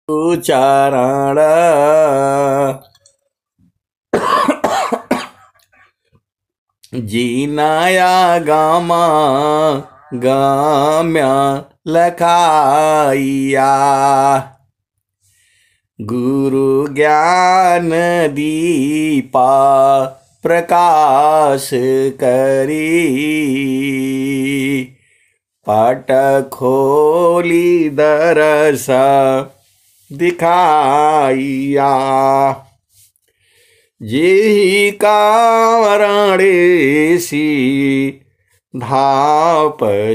उच्चारण जीनाया गामा गाम्या लखाइया गुरु ज्ञान दीपा प्रकाश करी पट खोली दरस दिखाइया जेहि कारणेसी धापचिसो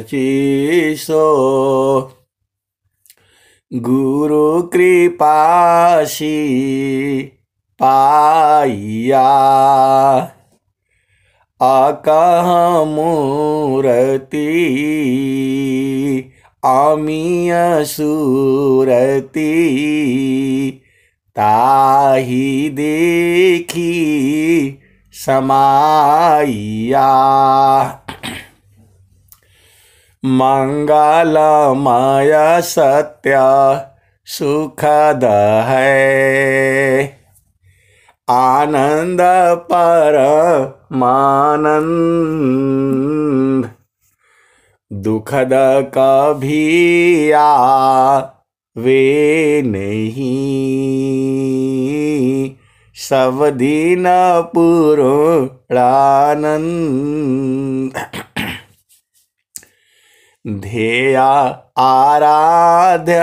गुरु कृपासी पाइया अकह मूर्ति अमीय सूरति ताहि देखी समाइया मंगलमय सत्य सुखद है आनंद परमानंद दुखद कभी आवे नहीं सब दिन पूर्णानंद ध्येय आराध्य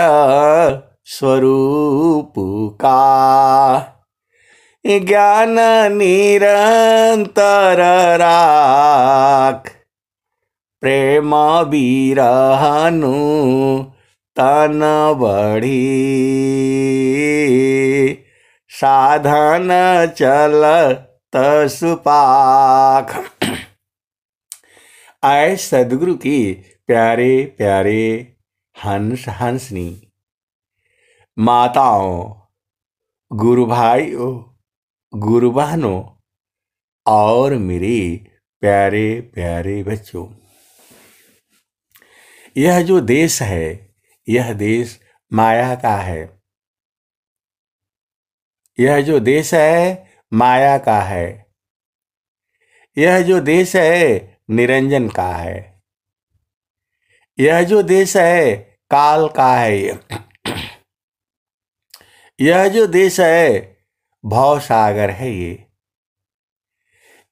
स्वरूप का ज्ञान निरंतर राख प्रेम बिरहनु तन बढ़ी साधन चलत सुपाख। आए सदगुरु की प्यारे प्यारे हंस हंसनी माताओं, गुरु भाइयों, गुरु बहनों और मेरे प्यारे प्यारे बच्चों, यह जो देश है यह देश माया का है। यह जो देश है माया का है। यह जो देश है निरंजन का है। यह जो देश है काल का है। यह जो देश है भव सागर है।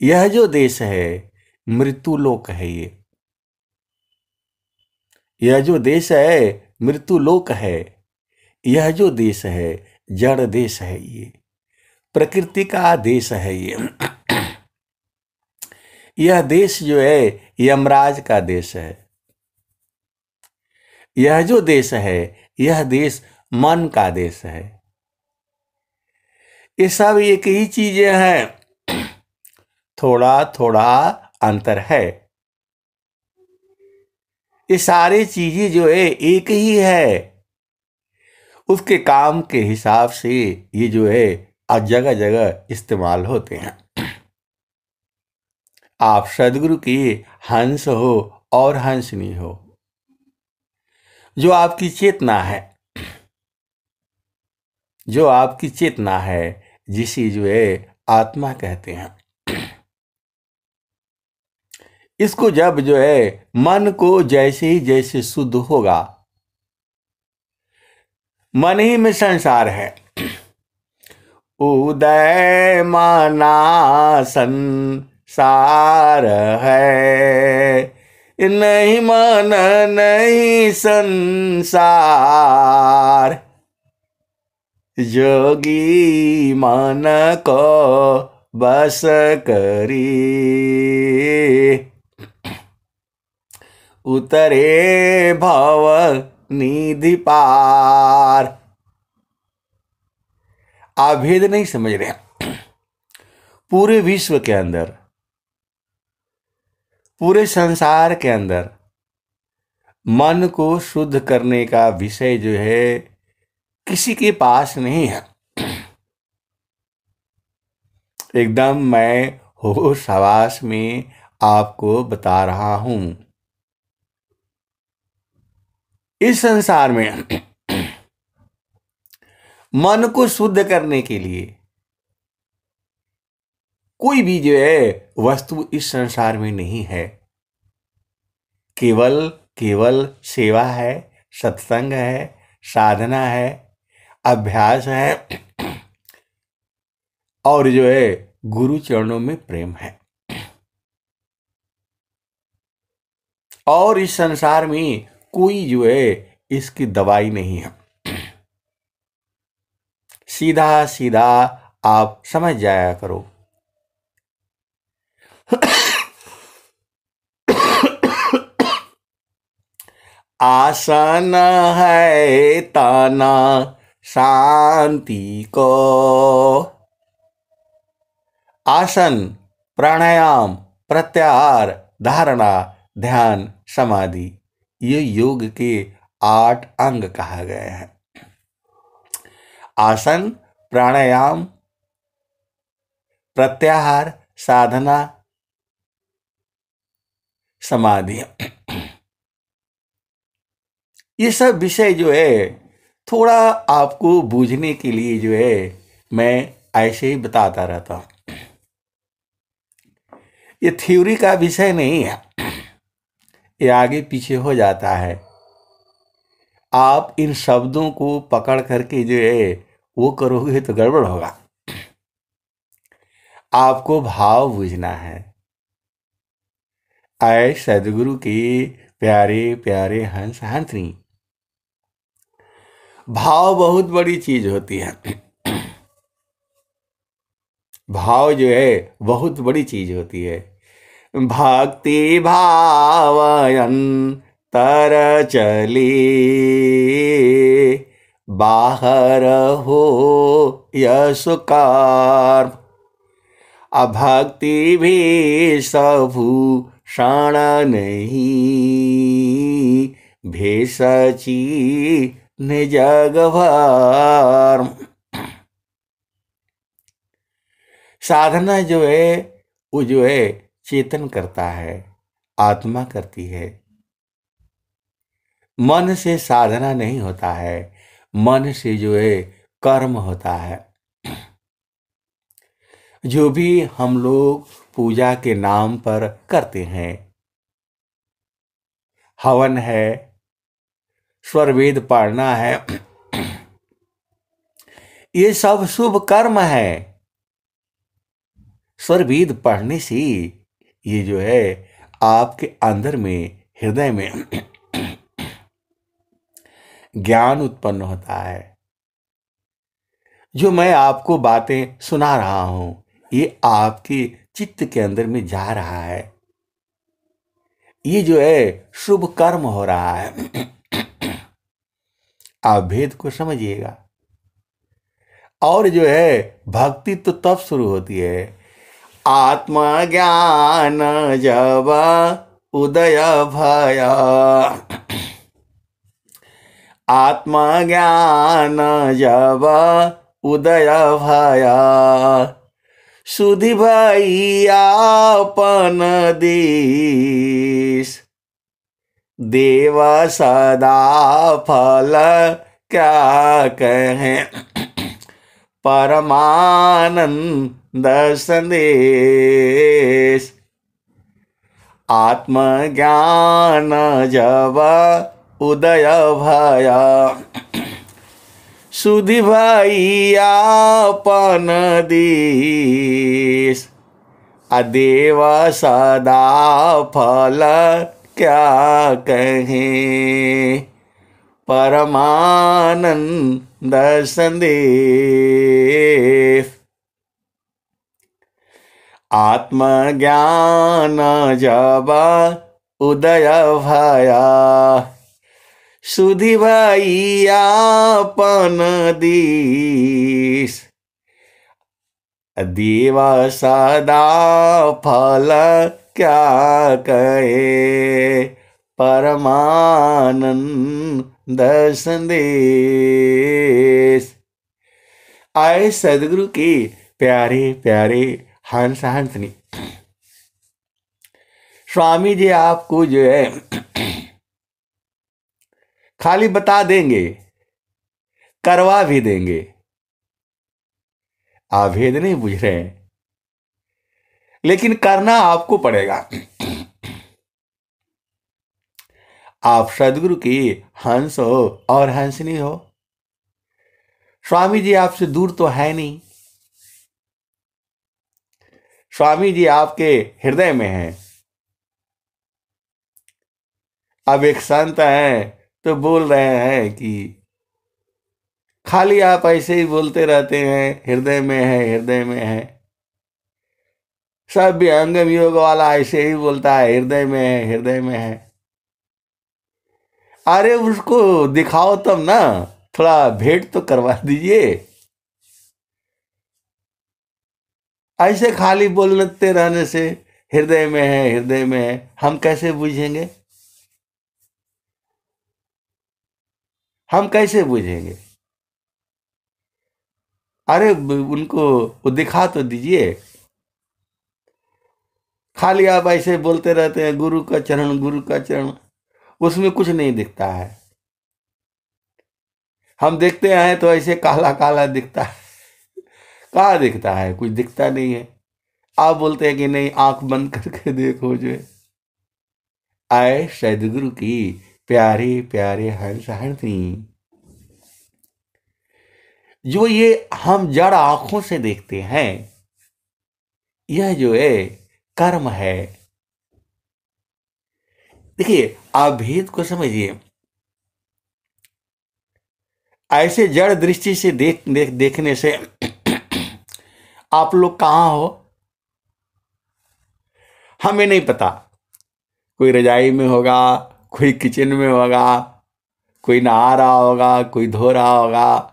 यह जो देश है मृत्यु लोक है। यह जो देश है मृत्यु लोक है। यह जो देश है जड़ देश है। ये प्रकृति का देश है। यह देश जो है यमराज का देश है। यह जो देश है यह देश मन का देश है। ये सब एक ही चीजें हैं, थोड़ा थोड़ा अंतर है। ये सारी चीजें जो है एक ही है। उसके काम के हिसाब से ये जो है जगह जगह इस्तेमाल होते हैं। आप सदगुरु की हंस हो और हंसनी हो, जो आपकी चेतना है, जो आपकी चेतना है, जिसे जो है आत्मा कहते हैं। इसको जब जो है मन को जैसे ही जैसे शुद्ध होगा, मन ही में संसार है। उदय माना संसार है, नहीं मन नहीं संसार। जोगी मन को बस करी, उतरे भव निधि पार। आप भेद नहीं समझ रहे। पूरे विश्व के अंदर, पूरे संसार के अंदर मन को शुद्ध करने का विषय जो है किसी के पास नहीं है। एकदम मैं होश हवास में आपको बता रहा हूं। इस संसार में मन को शुद्ध करने के लिए कोई भी जो है वस्तु इस संसार में नहीं है। केवल केवल सेवा है, सत्संग है, साधना है, अभ्यास है और जो है गुरु चरणों में प्रेम है। और इस संसार में कोई जो है इसकी दवाई नहीं है। सीधा सीधा आप समझ जाया करो। आसन है ताना शांति को। आसन, प्राणायाम, प्रत्याहार, धारणा, ध्यान, समाधि, ये योग के 8 अंग कहा गया है। आसन, प्राणायाम, प्रत्याहार, साधना, समाधि, ये सब विषय जो है थोड़ा आपको बूझने के लिए जो है मैं ऐसे ही बताता रहता हूं। ये थ्योरी का विषय नहीं है, ये आगे पीछे हो जाता है। आप इन शब्दों को पकड़ करके जो है वो करोगे तो गड़बड़ होगा। आपको भाव बुझना है। आए सदगुरु के प्यारे प्यारे हंस हंसनी, भाव बहुत बड़ी चीज होती है। भाव जो है बहुत बड़ी चीज होती है। भक्ति भावयन तर चली, बाहर हो यशकार। अभक्ति भी सभूषण नहीं, भेषची ने जग भर। साधना जो है वो जो है चेतन करता है, आत्मा करती है। मन से साधना नहीं होता है, मन से जो है कर्म होता है। जो भी हम लोग पूजा के नाम पर करते हैं, हवन है, स्वरवेद पढ़ना है, ये सब शुभ कर्म है। स्वरवेद पढ़ने से ये जो है आपके अंदर में, हृदय में ज्ञान उत्पन्न होता है। जो मैं आपको बातें सुना रहा हूं ये आपके चित्त के अंदर में जा रहा है। ये जो है शुभ कर्म हो रहा है। आप भेद को समझिएगा। और जो है भक्ति तो तब शुरू होती है आत्मज्ञान जब उदय भया। आत्मज्ञान जब उदय भया, सुधि भैया अपन देश। देव सदा फल क्या कहें, परमानंद संदेश। आत्मज्ञान जब उदय भया, सुधि भैया अपन देश। अदेव सदा फल क्या कहें, परमानंद संदेश। आत्मज्ञान जब उदय भया, सुधि भैया अपन देश। देव सदा फल क्या कहे, परमानंद संदेश। आए सदगुरु के प्यारे प्यारे हंस हंसनी, स्वामी जी आपको जो है खाली बता देंगे, करवा भी देंगे, आप भेद नहीं बुझ रहे हैं, लेकिन करना आपको पड़ेगा। आप सदगुरु की हंस हो और हंसनी हो। स्वामी जी आपसे दूर तो है नहीं, स्वामी जी आपके हृदय में हैं। अब एक संत हैं तो बोल रहे हैं कि खाली आप ऐसे ही बोलते रहते हैं, हृदय में है, हृदय में है। सब विहंगम योग वाला ऐसे ही बोलता है, हृदय में है, हृदय में है। अरे उसको दिखाओ तब ना, थोड़ा भेंट तो करवा दीजिए। ऐसे खाली बोलते रहने से हृदय में है, हृदय में है, हम कैसे बुझेंगे? हम कैसे बुझेंगे? अरे उनको वो दिखा तो दीजिए। खाली आप ऐसे बोलते रहते हैं गुरु का चरण, गुरु का चरण, उसमें कुछ नहीं दिखता है। हम देखते हैं तो ऐसे काला काला दिखता है, कहाँ दिखता है? कुछ दिखता नहीं है। आप बोलते हैं कि नहीं, आंख बंद करके देखो जो है। आए सदगुरु की प्यारे प्यारे हंस हंसी, जो ये हम जड़ आंखों से देखते हैं, यह जो है कर्म है। देखिए, आप भेद को समझिए। ऐसे जड़ दृष्टि से देखने से आप लोग कहाँ हो हमें नहीं पता। कोई रजाई में होगा, कोई किचन में होगा, कोई नहा रहा होगा, कोई धो रहा होगा,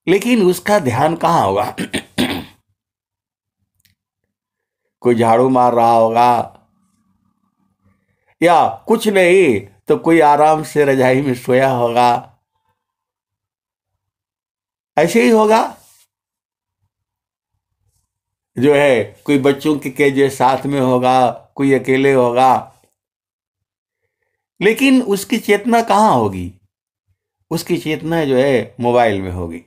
लेकिन उसका ध्यान कहाँ होगा? कोई झाड़ू मार रहा होगा, या कुछ नहीं तो कोई आराम से रजाई में सोया होगा। ऐसे ही होगा। जो है कोई बच्चों के जो साथ में होगा, कोई अकेले होगा, लेकिन उसकी चेतना कहाँ होगी? उसकी चेतना जो है मोबाइल में होगी।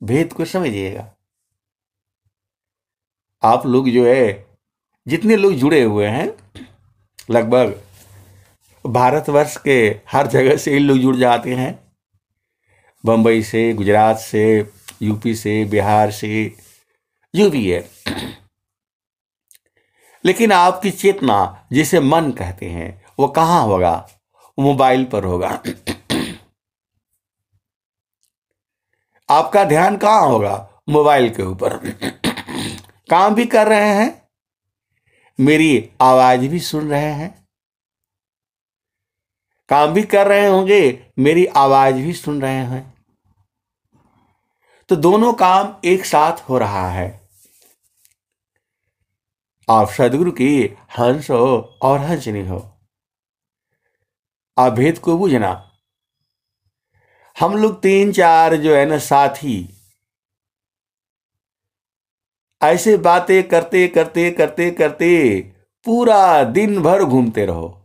भेद को समझिएगा। आप लोग जो है, जितने लोग जुड़े हुए हैं, लगभग भारतवर्ष के हर जगह से इन लोग जुड़ जाते हैं। बम्बई से, गुजरात से, यूपी से, बिहार से, जो भी है। लेकिन आपकी चेतना, जिसे मन कहते हैं, वो कहाँ होगा? मोबाइल पर होगा। आपका ध्यान कहाँ होगा? मोबाइल के ऊपर। काम भी कर रहे हैं, मेरी आवाज भी सुन रहे हैं। काम भी कर रहे होंगे, मेरी आवाज भी सुन रहे हैं। तो दोनों काम एक साथ हो रहा है। आप सदगुरु की हंस हो और हंसनी हो। आप भेद को बुझना। हम लोग 3-4 जो है ना साथी, ऐसे बातें करते करते करते करते पूरा दिन भर घूमते रहो।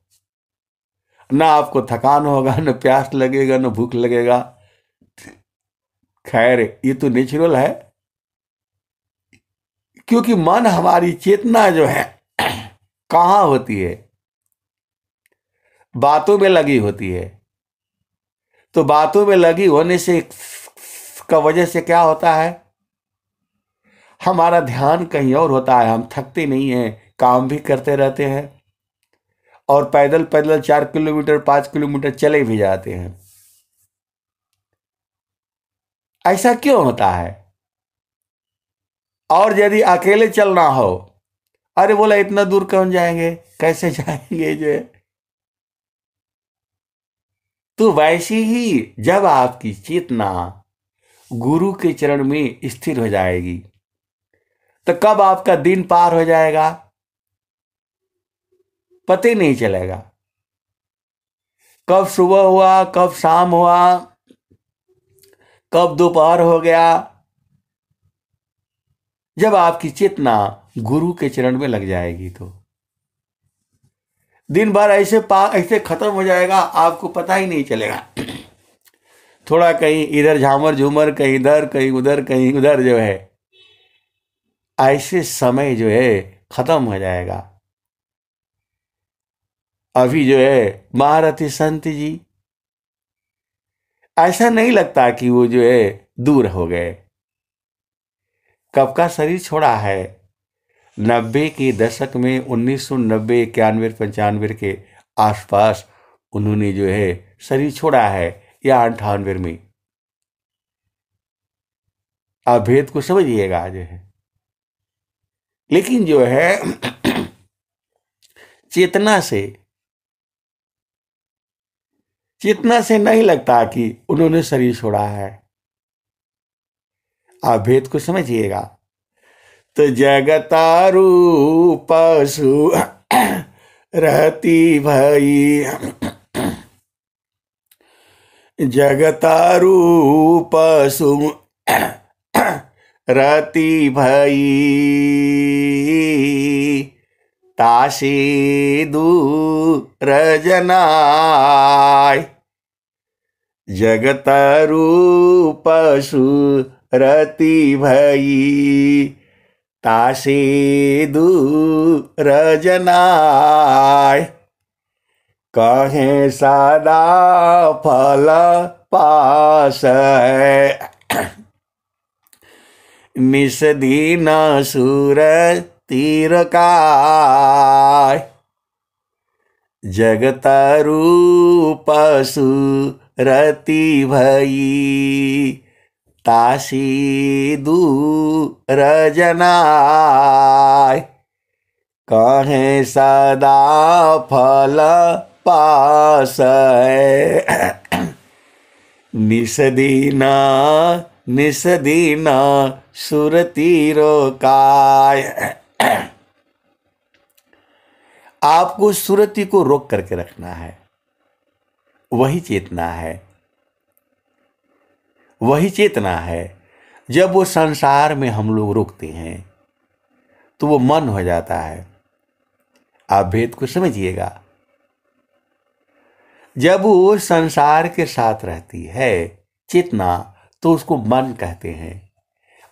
ना आपको थकान होगा, ना प्यास लगेगा, ना भूख लगेगा। खैर, ये तो नेचुरल है, क्योंकि मन, हमारी चेतना जो है कहाँ होती है? बातों में लगी होती है। तो बातों में लगी होने से का वजह से क्या होता है? हमारा ध्यान कहीं और होता है। हम थकते नहीं हैं, काम भी करते रहते हैं, और पैदल पैदल 4 किलोमीटर 5 किलोमीटर चले भी जाते हैं। ऐसा क्यों होता है? और यदि अकेले चलना हो, अरे बोला इतना दूर कौन जाएंगे, कैसे जाएंगे जो है। तो वैसे ही जब आपकी चेतना गुरु के चरण में स्थिर हो जाएगी, तो कब आपका दिन पार हो जाएगा पता ही नहीं चलेगा। कब सुबह हुआ, कब शाम हुआ, कब दोपहर हो गया। जब आपकी चेतना गुरु के चरण में लग जाएगी, तो दिन भर ऐसे ऐसे खत्म हो जाएगा, आपको पता ही नहीं चलेगा। थोड़ा कहीं इधर झामर झूमर, कहीं इधर कहीं उधर कहीं उधर जो है, ऐसे समय जो है खत्म हो जाएगा। अभी जो है महारथी संत जी, ऐसा नहीं लगता कि वो जो है दूर हो गए। कब का शरीर छोड़ा है? 90 के दशक में, 1990 91 95 के आसपास उन्होंने जो है शरीर छोड़ा है, या 98 में। आप भेद को समझिएगा जो है। लेकिन जो है चेतना से, चेतना से नहीं लगता कि उन्होंने शरीर छोड़ा है। आप भेद को समझिएगा। तो जगतारू पशु रहती भई, जगतारू पशु रहती भई, तासे दूर जनाय। जगतारू पशु रति भई, तासे दूर जनाय। कहे सदा फल पास है, निस दिन सुर तीर काय। जगतारू पशु रति भई, तासी दूर जनाय। कहे सदा फल पास है, निस दिन सुरतीरो काय। आपको सुरति को रोक करके रखना है। वही चेतना है, वही चेतना है। जब वो संसार में हम लोग रुकते हैं तो वो मन हो जाता है। आप भेद को समझिएगा। जब वो संसार के साथ रहती है चेतना, तो उसको मन कहते हैं।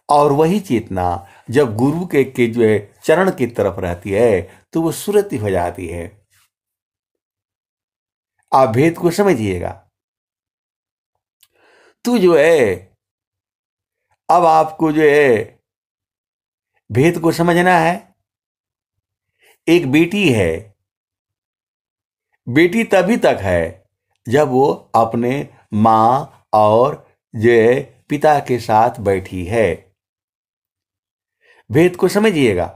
और वही चेतना जब गुरु के जो है चरण की तरफ रहती है तो वो सुरति हो जाती है। आप भेद को समझिएगा। तो जो है अब आपको जो है भेद को समझना है। एक बेटी है, बेटी तभी तक है जब वो अपने मां और जो है पिता के साथ बैठी है। भेद को समझिएगा।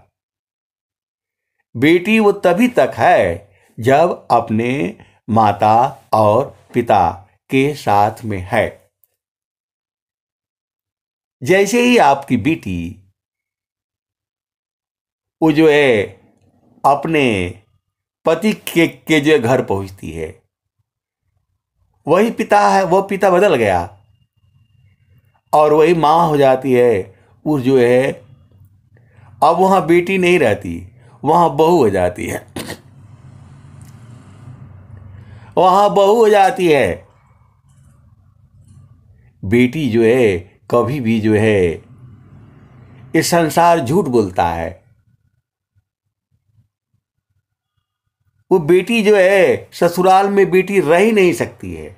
बेटी वो तभी तक है जब अपने माता और पिता के साथ में है। जैसे ही आपकी बेटी वो जो है अपने पति के जो घर पहुंचती है, वही पिता है, वो पिता बदल गया और वही मां हो जाती है। वो जो है अब वहां बेटी नहीं रहती, वहां बहू हो जाती है। वहां बहू हो जाती है। बेटी जो है कभी भी जो है, ये संसार झूठ बोलता है। वो बेटी जो है ससुराल में बेटी रह ही नहीं सकती है।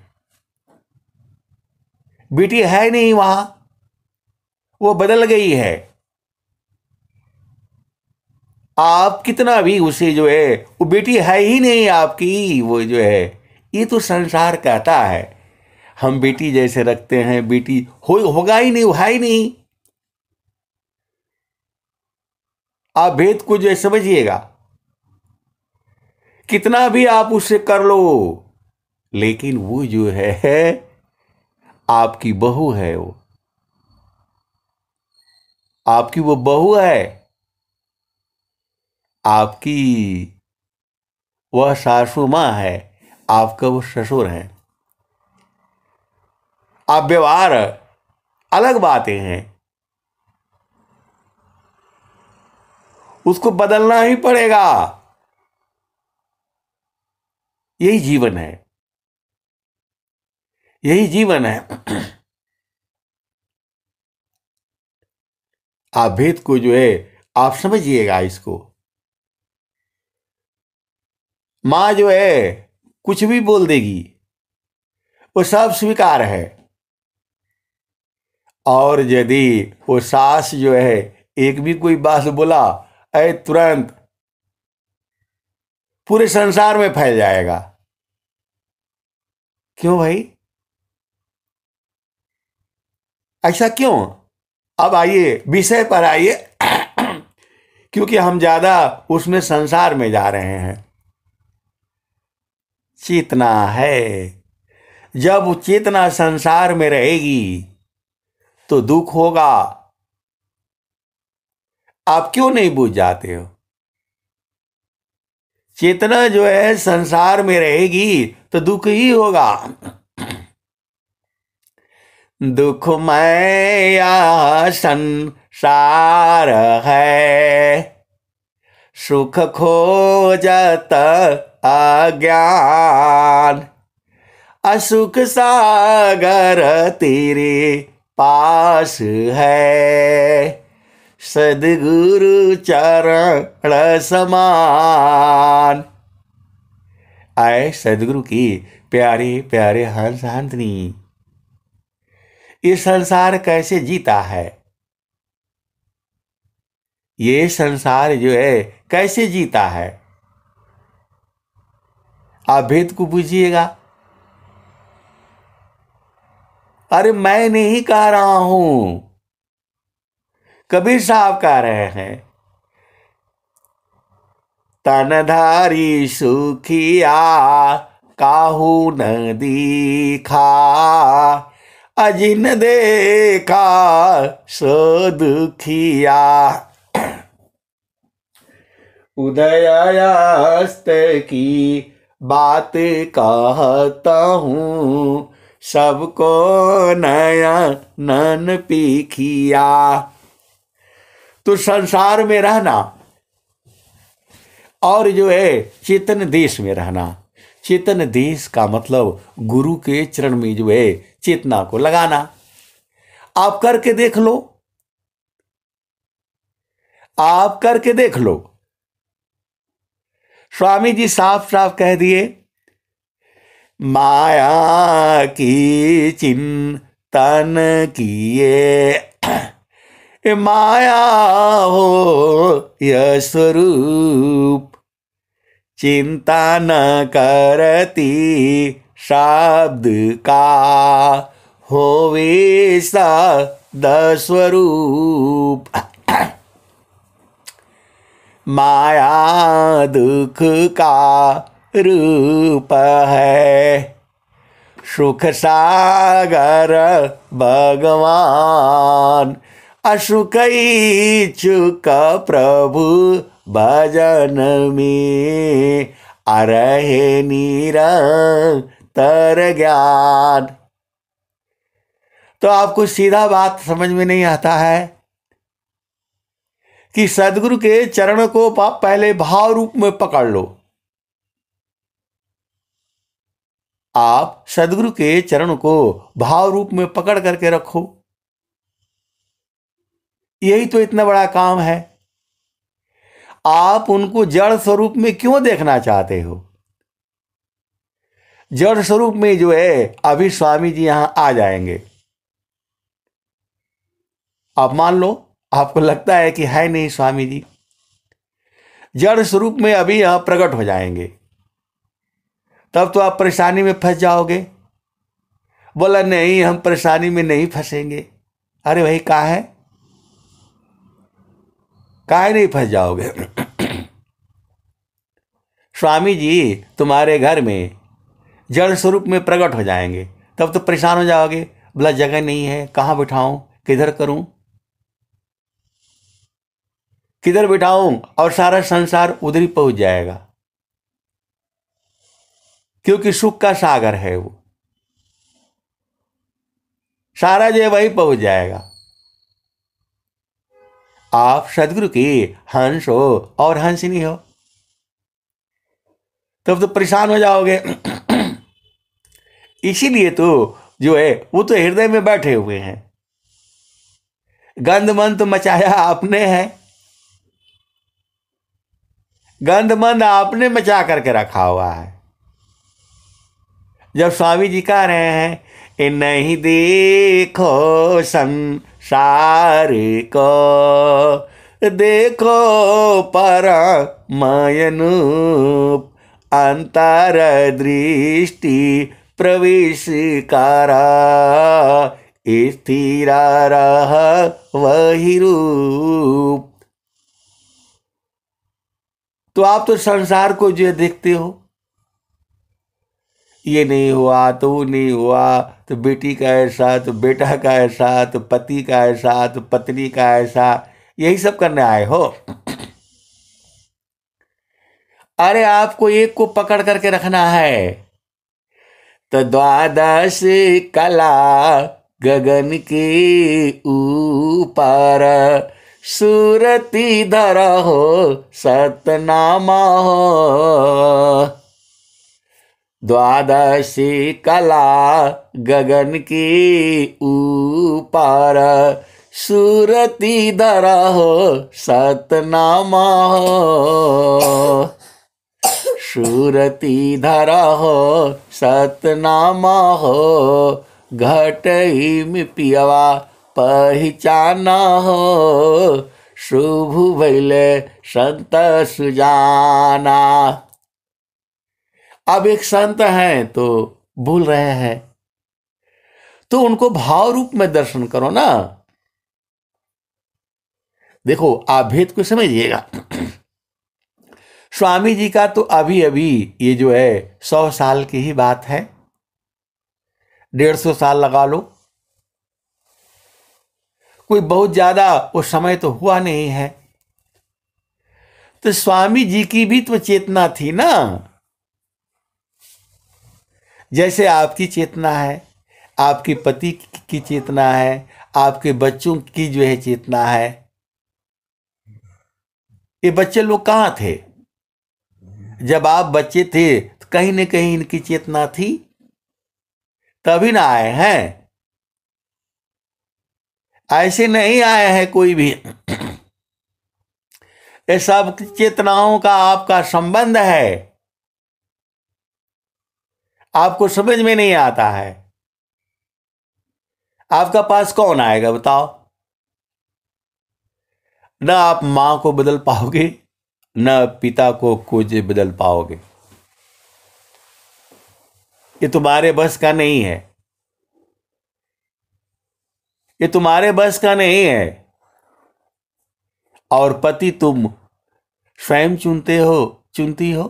बेटी है नहीं वहां, वो बदल गई है। आप कितना भी उसे जो है, वो बेटी है ही नहीं आपकी। वो जो है, ये तो संसार कहता है हम बेटी जैसे रखते हैं, बेटी होगा ही नहीं, है ही नहीं। आप भेद को जो है समझिएगा। कितना भी आप उससे कर लो, लेकिन वो जो है आपकी बहू है। वो आपकी वो बहू है, आपकी वह सासू मां है, आपका वो ससुर है। आप व्यवहार अलग बातें हैं, उसको बदलना ही पड़ेगा। यही जीवन है। यही जीवन है। आप भेद को जो है आप समझिएगा इसको। मां जो है कुछ भी बोल देगी, वो सब स्वीकार है। और यदि वो सास जो है एक भी कोई बात बोला, ऐ तुरंत पूरे संसार में फैल जाएगा। क्यों भाई, ऐसा क्यों? अब आइए विषय पर आइए, क्योंकि हम ज्यादा उसमें संसार में जा रहे हैं। चेतना है, जब चेतना संसार में रहेगी तो दुख होगा। आप क्यों नहीं बुझ जाते हो? चेतना जो है संसार में रहेगी तो दुख ही होगा। दुखमय यह संसार है, सुख खोजत अज्ञान। असुख सागर तेरे पास है, सद्गुरु चरण समान। आए सद्गुरु की प्यारे प्यारे हंस हंसनी, ये संसार कैसे जीता है? ये संसार जो है कैसे जीता है? आप भेद को बुझिएगा। अरे मैं नहीं कह रहा हूं, कबीर साहब कह रहे हैं। तनधारी सुखिया काहू न दीखा, अजिन देखा सो दुखिया। उदयास्त की बात कहता हूँ, सबको नया नन पीखिया। तो संसार में रहना और जो है चेतन देश में रहना। चेतन देश का मतलब गुरु के चरण में जो है चेतना को लगाना। आप करके देख लो, आप करके देख लो। स्वामी जी साफ साफ कह दिए, माया की चिंतन किए, माया हो यह स्वरूप। चिंता न करती शब्द का, होवे सद स्वरूप। माया दुख का रूप है, सुख सागर भगवान। असुख इच्छुक प्रभु भजन में, अरहे निरंतर ज्ञान। तो आपको सीधा बात समझ में नहीं आता है कि सदगुरु के चरण को आप पहले भाव रूप में पकड़ लो। आप सदगुरु के चरण को भाव रूप में पकड़ करके रखो। यही तो इतना बड़ा काम है। आप उनको जड़ स्वरूप में क्यों देखना चाहते हो? जड़ स्वरूप में जो है अभी स्वामी जी यहां आ जाएंगे। आप मान लो आपको लगता है कि है नहीं स्वामी जी, जड़ स्वरूप में अभी यहां प्रकट हो जाएंगे, तब तो आप परेशानी में फंस जाओगे। बोला नहीं, हम परेशानी में नहीं फंसेंगे। अरे भाई काहे नहीं फंस जाओगे? स्वामी जी तुम्हारे घर में जड़ स्वरूप में प्रकट हो जाएंगे, तब तो परेशान हो जाओगे। बोला जगह नहीं है, कहाँ बिठाऊं, किधर करूं, किधर बिठाऊं, और सारा संसार उधर ही पहुंच जाएगा, क्योंकि सुख का सागर है वो। सारा जो है वही पहुंच जाएगा। आप सदगुरु की हंस हो और हंसनी हो, तब तो परेशान हो जाओगे। इसीलिए तो जो है वो तो हृदय में बैठे हुए हैं। गंध मन तो मचाया आपने है, गंध मंद आपने मचा करके रखा हुआ है। जब स्वामी जी कह रहे हैं ए नहीं देखो संसार को, देखो परमयनूप, अंतर दृष्टि प्रवेश करा, स्थिरा रह वही रूप। तो आप तो संसार को जो देखते हो, ये नहीं हुआ तो वो नहीं हुआ, तो बेटी का ऐसा, तो बेटा का ऐसा, तो पति का ऐसा, तो पत्नी का ऐसा, यही सब करने आए हो। अरे आपको एक को पकड़ करके रखना है। तो द्वादश कला गगन के ऊपर, सूरती धरा हो सतनामा हो। द्वादशी कला गगन के ऊपर, सूरती धरा हो सतनामा हो। सूरती धरा हो सतनामा हो, घट ही में पियवा पहचाना हो। शुभ भैले संत सुजाना। अब एक संत हैं तो भूल रहे हैं, तो उनको भाव रूप में दर्शन करो ना। देखो आप भेद को समझिएगा। स्वामी जी का तो अभी अभी ये जो है 100 साल की ही बात है, 150 साल लगा लो, कोई बहुत ज्यादा उस समय तो हुआ नहीं है। तो स्वामी जी की भी तो चेतना थी ना, जैसे आपकी चेतना है, आपके पति की चेतना है, आपके बच्चों की जो है चेतना है। ये बच्चे लोग कहाँ थे जब आप बच्चे थे? तो कहीं न कहीं इनकी चेतना थी, तभी ना आए हैं। ऐसे नहीं आए हैं कोई भी। ये सब चेतनाओं का आपका संबंध है, आपको समझ में नहीं आता है। आपका पास कौन आएगा बताओ? ना आप मां को बदल पाओगे, न पिता को कुछ बदल पाओगे। ये तुम्हारे बस का नहीं है, ये तुम्हारे बस का नहीं है। और पति तुम स्वयं चुनते हो, चुनती हो,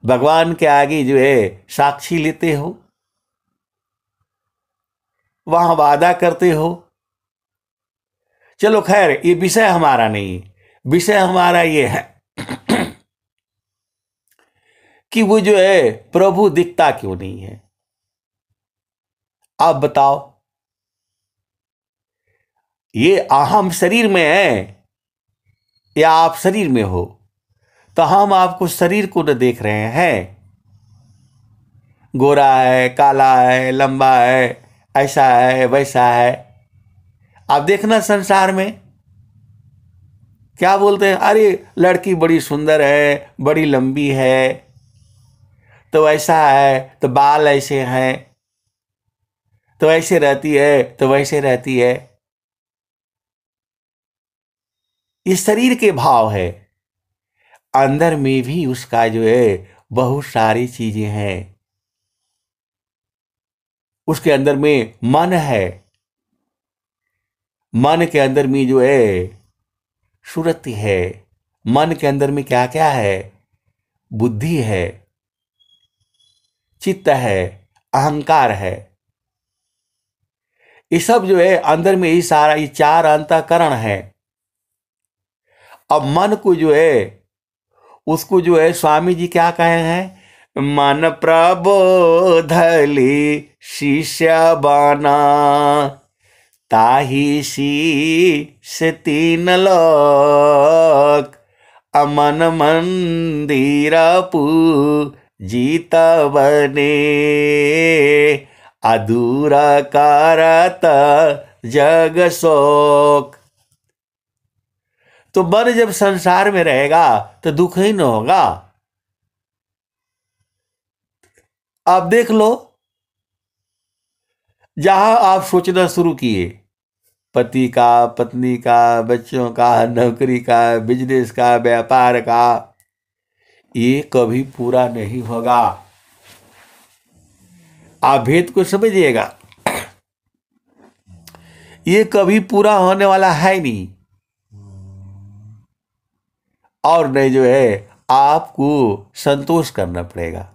भगवान के आगे जो है साक्षी लेते हो, वहां वादा करते हो। चलो खैर, ये विषय हमारा नहीं, विषय हमारा ये है कि वो जो है प्रभु दिखता क्यों नहीं है? आप बताओ। ये अहम शरीर में है या आप शरीर में हो? तो हम आपको शरीर को न देख रहे हैं, गोरा है, काला है, लंबा है, ऐसा है, वैसा है। आप देखना संसार में क्या बोलते हैं, अरे लड़की बड़ी सुंदर है, बड़ी लंबी है, तो ऐसा है, तो बाल ऐसे हैं, तो ऐसे रहती है, तो वैसे रहती है। ये शरीर के भाव है, अंदर में भी उसका जो है बहुत सारी चीजें हैं। उसके अंदर में मन है, मन के अंदर में जो है सुरति है, मन के अंदर में क्या क्या है? बुद्धि है, चित्त है, अहंकार है। ये सब जो है अंदर में ही सारा, ये 4 अंतःकरण है। अब मन को जो है, उसको जो है स्वामी जी क्या कहे हैं? मन प्रबोधली शिष्य बना, ताही शीश 3 लोक, अमन मंदिर पूजित बने, अधूरा करत जग शोक। तो मन जब संसार में रहेगा तो दुख ही न होगा। आप देख लो, जहां आप सोचना शुरू किए, पति का, पत्नी का, बच्चों का, नौकरी का, बिजनेस का, व्यापार का, ये कभी पूरा नहीं होगा। आप भेद को समझिएगा, ये कभी पूरा होने वाला है नहीं। और नहीं जो है आपको संतोष करना पड़ेगा।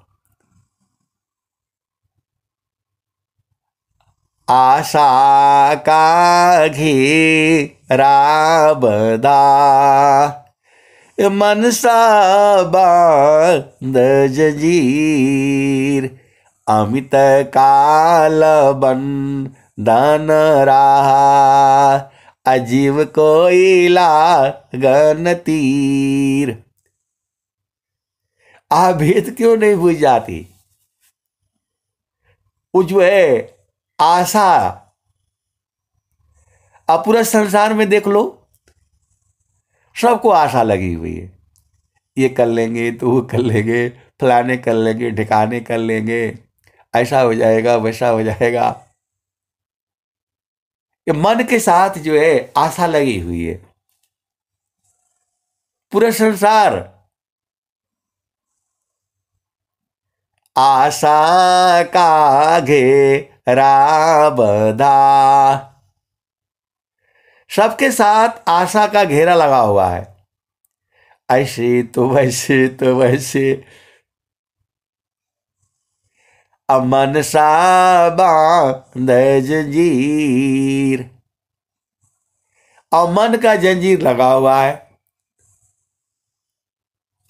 आशा का घेरा बंधा, मनसा बांध जंजीर। अमित काल बंधन रहा, अजीब कोई लागन तीर। आप भेद क्यों नहीं बुझ जाती? वो जो है आशा, आप पूरा संसार में देख लो, सबको आशा लगी हुई है। ये कर लेंगे तो वो कर लेंगे, फलाने कर लेंगे, ठिकाने कर लेंगे, ऐसा हो जाएगा, वैसा हो जाएगा। ये मन के साथ जो है आशा लगी हुई है। पूरा संसार आशा का घेरा बंधा, सबके साथ आशा का घेरा लगा हुआ है। ऐसे तो वैसे तो वैसे, अमन सा बांध जंजीर। और मन का जंजीर लगा हुआ है।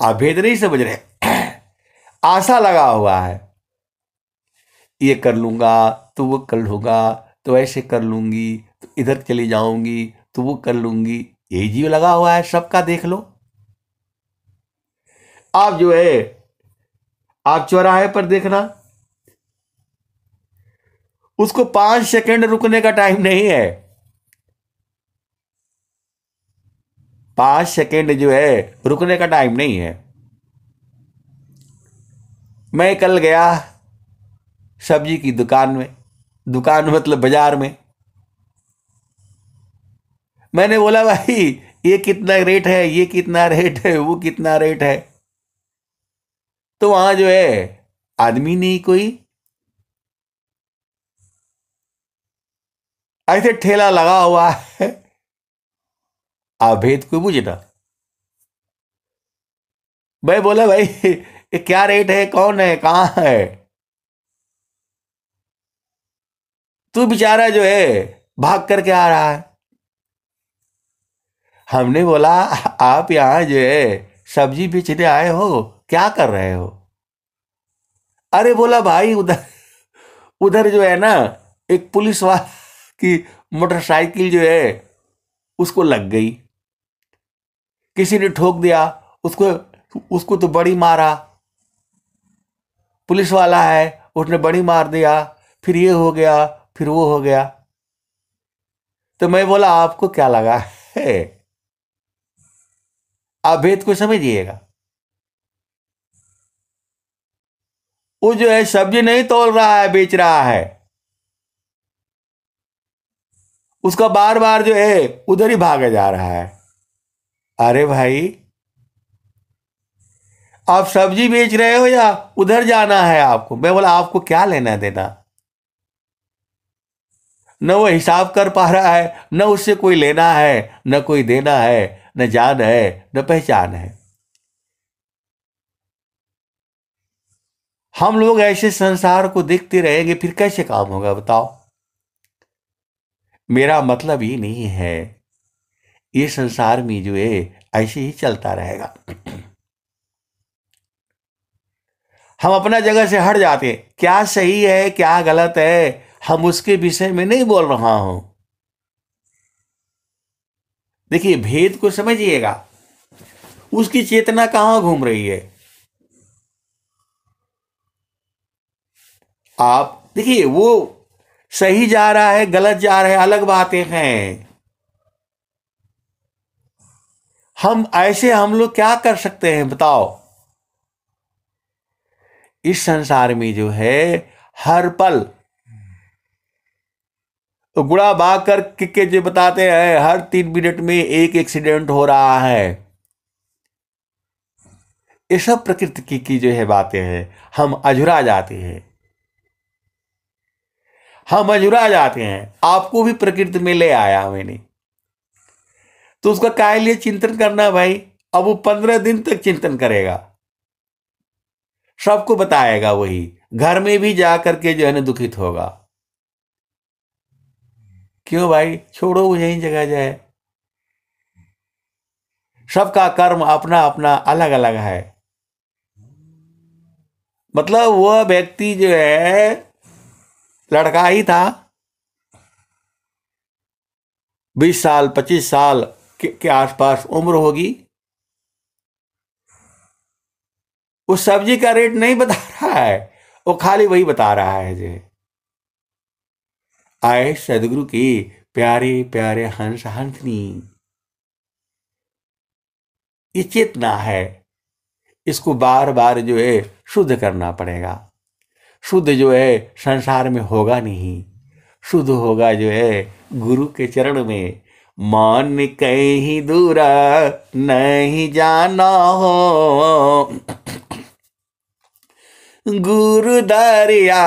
आप भेद नहीं समझ रहे, आशा लगा हुआ है। ये कर लूंगा तो वो कर लूंगा, तो ऐसे कर लूंगी, तो इधर चली जाऊंगी, तो वो कर लूंगी। यही जीव लगा हुआ है सबका, देख लो। आप जो है, आप चौराहे पर देखना, उसको 5 सेकंड रुकने का टाइम नहीं है। 5 सेकंड जो है रुकने का टाइम नहीं है। मैं कल गया सब्जी की दुकान में, दुकान मतलब बाजार में। मैंने बोला भाई ये कितना रेट है, ये कितना रेट है, वो कितना रेट है। तो वहां जो है आदमी नहीं कोई, ऐसे ठेला लगा हुआ है। आप भेद को बुझना। मैं बोला भाई ये क्या रेट है, कौन है, कहाँ है। तू बेचारा जो है भाग करके आ रहा है। हमने बोला आप यहां जो है सब्जी बेचने आए हो, क्या कर रहे हो। अरे बोला भाई उधर, उधर जो है ना एक पुलिस वाला की मोटरसाइकिल जो है उसको लग गई, किसी ने ठोक दिया उसको, उसको तो बड़ी मारा। पुलिस वाला है, उसने बड़ी मार दिया, फिर ये हो गया, फिर वो हो गया। तो मैं बोला आपको क्या लगा है, आप भेद को समझिएगा। वो जो है सब्जी नहीं तोल रहा है, बेच रहा है। उसका बार बार जो है उधर ही भागा जा रहा है। अरे भाई आप सब्जी बेच रहे हो या उधर जाना है आपको। मैं बोला आपको क्या लेना देना। न वो हिसाब कर पा रहा है, न उससे कोई लेना है, न कोई देना है, न जान है, न पहचान है। हम लोग ऐसे संसार को देखते रहेंगे फिर कैसे काम होगा बताओ। मेरा मतलब ये नहीं है, ये संसार में जो है ऐसे ही चलता रहेगा। हम अपना जगह से हट जाते हैं, क्या सही है क्या गलत है हम उसके विषय में नहीं बोल रहा हूं। देखिए भेद को समझिएगा, उसकी चेतना कहां घूम रही है। आप देखिए वो सही जा रहा है गलत जा रहा है अलग बातें हैं। हम लोग क्या कर सकते हैं बताओ। इस संसार में जो है हर पल तो गुड़ा बाग कर के जो बताते हैं हर 3 मिनट में एक एक्सीडेंट हो रहा है। ये सब प्रकृति की जो है बातें हैं। हम अझुरा जाते हैं। हम अझुरा जाते हैं। आपको भी प्रकृति में ले आया मैंने, तो उसका काहे लिए चिंतन करना भाई। अब वो 15 दिन तक चिंतन करेगा, सबको बताएगा, वही घर में भी जा करके जो है ना दुखित होगा। क्यों भाई, छोड़ो वो यही जगह जाए। सबका कर्म अपना अपना अलग अलग है। मतलब वह व्यक्ति जो है लड़का ही था, 20 साल 25 साल के आसपास उम्र होगी। वो सब्जी का रेट नहीं बता रहा है, वो खाली वही बता रहा है जे आए सदगुरु की प्यारे प्यारे हंस हंसनी। ये चेतना है, इसको बार बार जो है शुद्ध करना पड़ेगा। शुद्ध जो है संसार में होगा नहीं, शुद्ध होगा जो है गुरु के चरण में। मान कहीं दूर नहीं जाना हो, गुरु दरिया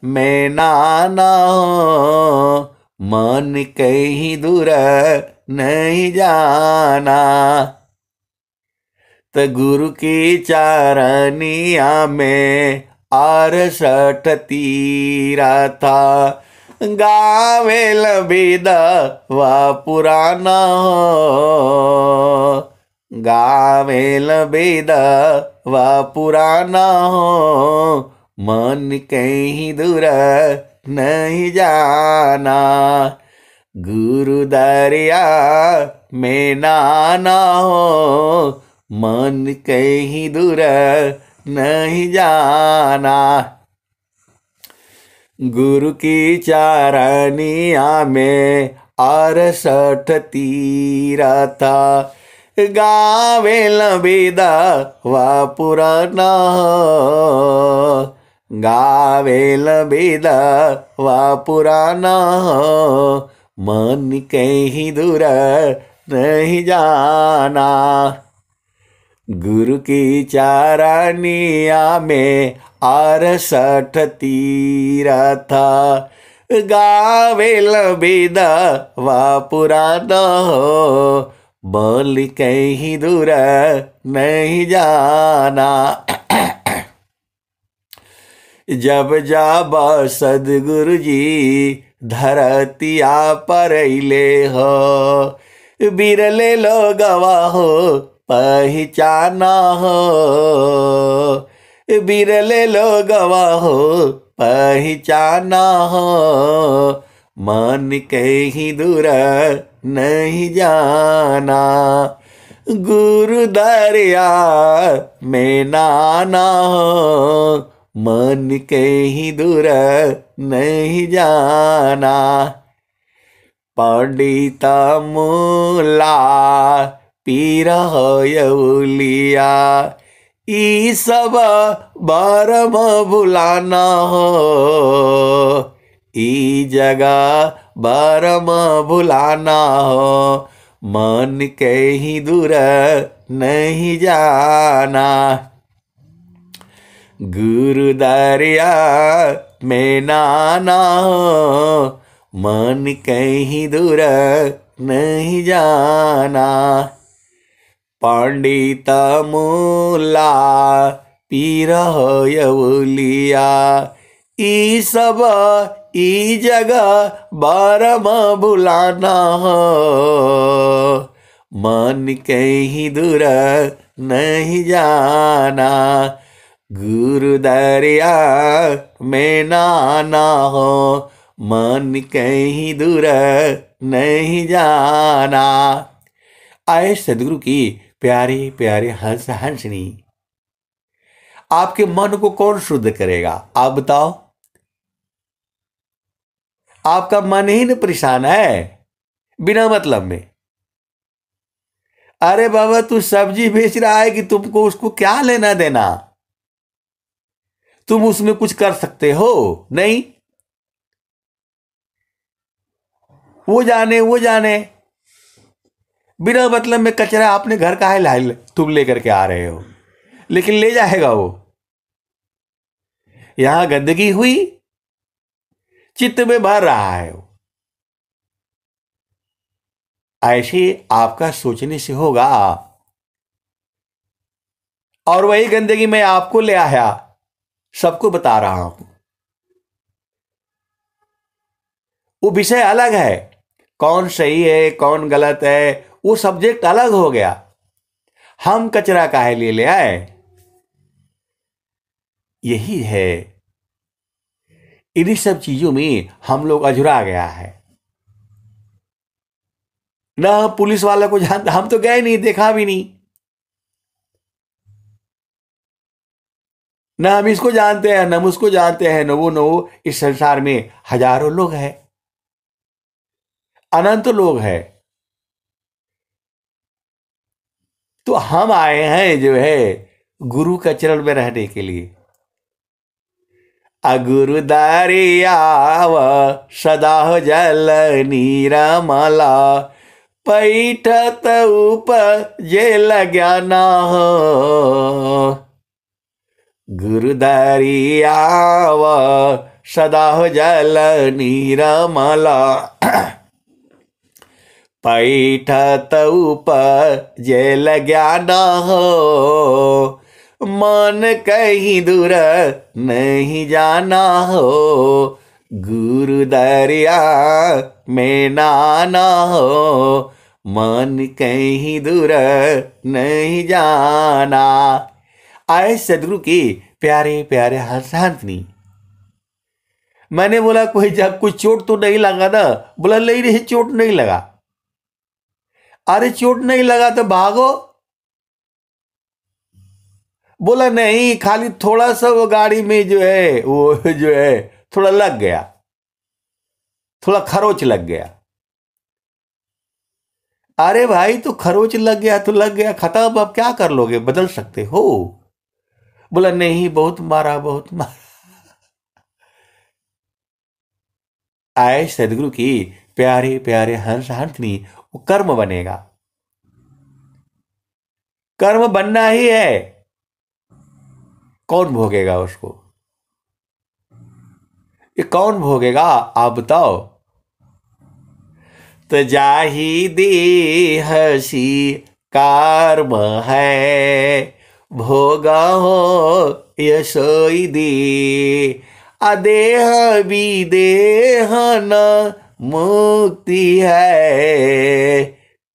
में नाना हो। मन कहीं दूर नहीं जाना, तो गुरु की चारनिया में 68 तीरथा। गावे लबेद व पुराना हो, गावे लबेद व पुराना हो। मन कहीं दूर नहीं जाना, गुरु दरिया में नाना हो। मन कहीं दूर नहीं जाना, गुरु की चारनिया में 68 तीरथा। गावे लबेदा व पुराना हो, गावे लबेदा व पुराना हो। मन कहीं दूर नहीं जाना, गुरु की चारनिया में 68 तीरथा। गावे लबेदा व पुराना हो, बोल कहीं दूर नहीं जाना। जब जाब सदगुरु जी धरतिया पर अइले हो, बिरले लोगवा हो पहचाना हो। बिरले लोगवा हो पहचाना हो, मन कहीं दूर नहीं जाना, गुरु दरिया में नाना हो। मन कहीं दूर नहीं जाना, पंडित मूला पीर होलिया। ई सब बारम भुलाना हो, ई जगह बारम भुलाना हो। मन कहीं दूर नहीं जाना, गुरु दरिया में नाना हो। मन कहीं दूर नहीं जाना, पंडित मूला पीर होलिया। ई सब ई जगह बारम भुलाना हो, मन कहीं दूर नहीं जाना, गुरु दरिया में नाना हो। मन कहीं दूर नहीं जाना। आए सदगुरु की प्यारे प्यारे हंस हंसनी। आपके मन को कौन शुद्ध करेगा आप बताओ। आपका मन ही न परेशान है बिना मतलब में। अरे बाबा, तू सब्जी बेच रहा है कि तुमको उसको क्या लेना देना? तुम उसमें कुछ कर सकते हो? नहीं। वो जाने वो जाने, बिना मतलब में कचरा अपने घर का है तुम लेकर के आ रहे हो, लेकिन ले जाएगा वो। यहां गंदगी हुई, चित्त में भर रहा है वो। ऐसे आपका सोचने से होगा, और वही गंदगी मैं आपको ले आया, सबको बता रहा हूं। वो विषय अलग है, कौन सही है कौन गलत है, वो सब्जेक्ट अलग हो गया। हम कचरा काहे लिए ले आए? यही है, इन्हीं सब चीजों में हम लोग अझुरा गया है। ना पुलिस वाला को जानते, हम तो गए नहीं, देखा भी नहीं। ना हम इसको जानते हैं, ना हम उसको जानते हैं, न वो इस संसार में हजारों लोग हैं, अनंत लोग हैं। तो हम आए हैं जो है गुरु का चरण में रहने के लिए। अगुरु दरियाव सदा जल नीरमला, पैठत उपजेल ज्ञाना हो। गुरु दरियाव सदा जल नीरमला, पैठत उपजेल ज्ञान हो। मन कहीं दूर नहीं जाना हो, गुरु दरिया में नाना हो। मन कहीं दूर नहीं जाना। आए सदगुरु की प्यारे प्यारे हंसनी। मैंने बोला कोई जब कुछ चोट तो नहीं लगा ना? बोला नहीं नहीं, चोट नहीं लगा। अरे चोट नहीं लगा तो भागो। बोला नहीं, खाली थोड़ा सा वो गाड़ी में जो है वो जो है थोड़ा लग गया, थोड़ा खरोच लग गया। अरे भाई, तो खरोच लग गया तो लग गया, खत्म, अब क्या कर लोगे, बदल सकते हो? बोला नहीं, बहुत मारा बहुत मारा। आए सदगुरु की प्यारे प्यारे हंसनी, वो कर्म बनेगा, कर्म बनना ही है। कौन भोगेगा उसको? ये कौन भोगेगा आप बताओ? तो जाही दे हसी कर्म है, भोगा हो यशोई दे। अदेह विदेह न मुक्ति है,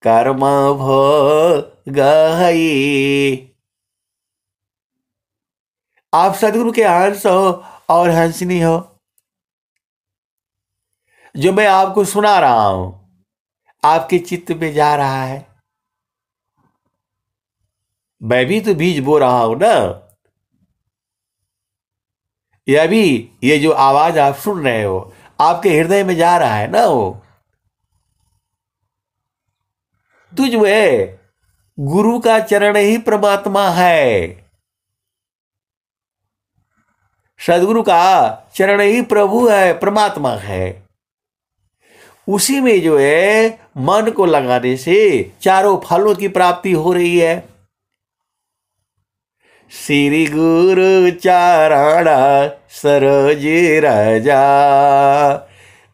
कर्म भोग हई। आप सदगुरु के हंस हो और हंसनी हो। जो मैं आपको सुना रहा हूं आपके चित्त में जा रहा है। मैं भी तो बीज बो रहा हूं ना। यह भी, ये जो आवाज आप सुन रहे हो आपके हृदय में जा रहा है ना। वो तुझ में गुरु का चरण ही परमात्मा है, सदगुरु का चरण ही प्रभु है, परमात्मा है। उसी में जो है मन को लगाने से चारों फलों की प्राप्ति हो रही है। श्री गुरु चरण सरोज राजा,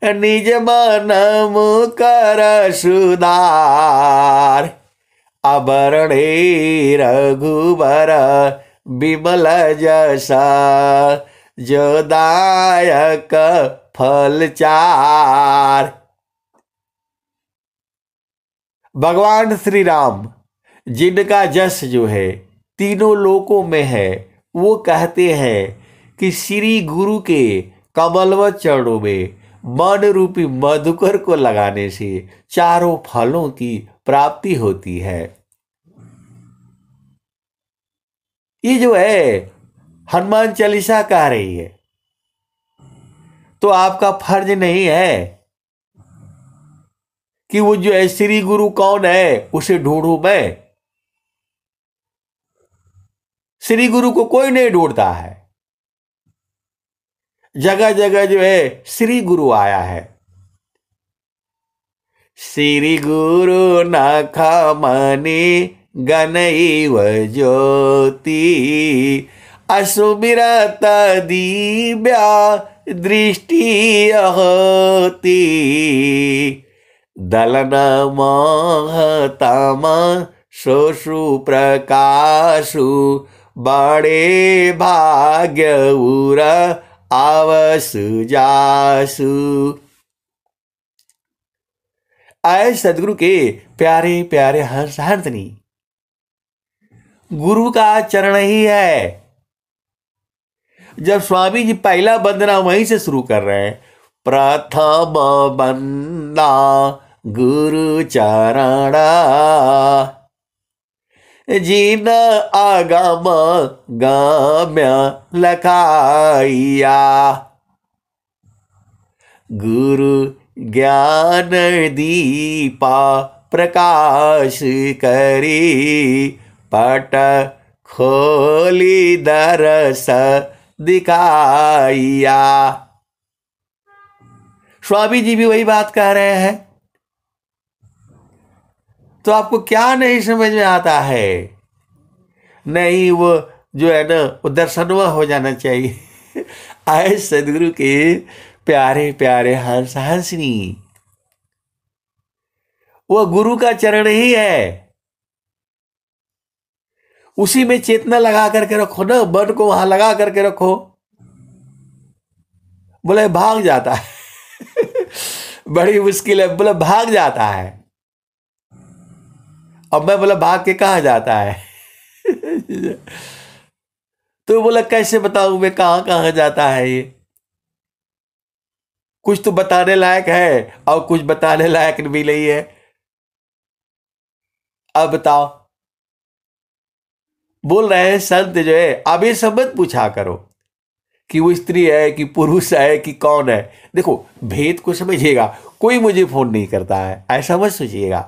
निज मन मुकर सुधार। अबरणे रघुबर विमल जसा, जो दायक फल चार। भगवान श्री राम, जिनका जस जो है तीनों लोकों में है, वो कहते हैं कि श्री गुरु के कमलवत चरणों में मन रूपी मधुकर को लगाने से चारों फलों की प्राप्ति होती है। ये जो है हनुमान चालीसा कह रही है, तो आपका फर्ज नहीं है कि वो जो है श्री गुरु कौन है उसे ढूंढूं मैं। श्री गुरु को कोई नहीं ढूंढता है। जगह जगह जो है श्री गुरु आया है। श्री गुरु नख मणि गणैव ज्योति असुमिरत दिव्या दृष्टि होती दलन महतम शोषु प्रकाशु बड़े भाग्य उर आवसु जासु। आए सदगुरु के प्यारे प्यारे हंस हंसनी, गुरु का चरण ही है। जब स्वामी जी पहला वंदना वहीं से शुरू कर रहे हैं, प्रथम वंदना गुरु चरणा जिन आगम गम्य लखाइया गुरु ज्ञान दीपा प्रकाश करी पट खोली दरस दिखाइया। स्वामी जी भी वही बात कह रहे हैं। तो आपको क्या नहीं समझ में आता है? नहीं, वो जो है ना वो दर्शनवा हो जाना चाहिए। आए सदगुरु के प्यारे प्यारे हंस हंसनी, वो गुरु का चरण ही है। उसी में चेतना लगा करके रखो ना, मन को वहां लगा करके रखो। बोले भाग जाता है। बड़ी मुश्किल है, बोले भाग जाता है। अब मैं बोला भाग के कहां जाता है? तो बोला कैसे बताऊं मैं कहां कहां जाता है? ये कुछ तो बताने लायक है और कुछ बताने लायक भी नहीं है। अब बताओ, बोल रहे हैं संत जो है, अब ये सब मत पूछा करो कि वो स्त्री है कि पुरुष है कि कौन है। देखो भेद को समझिएगा। कोई मुझे फोन नहीं करता है ऐसा मत सोचिएगा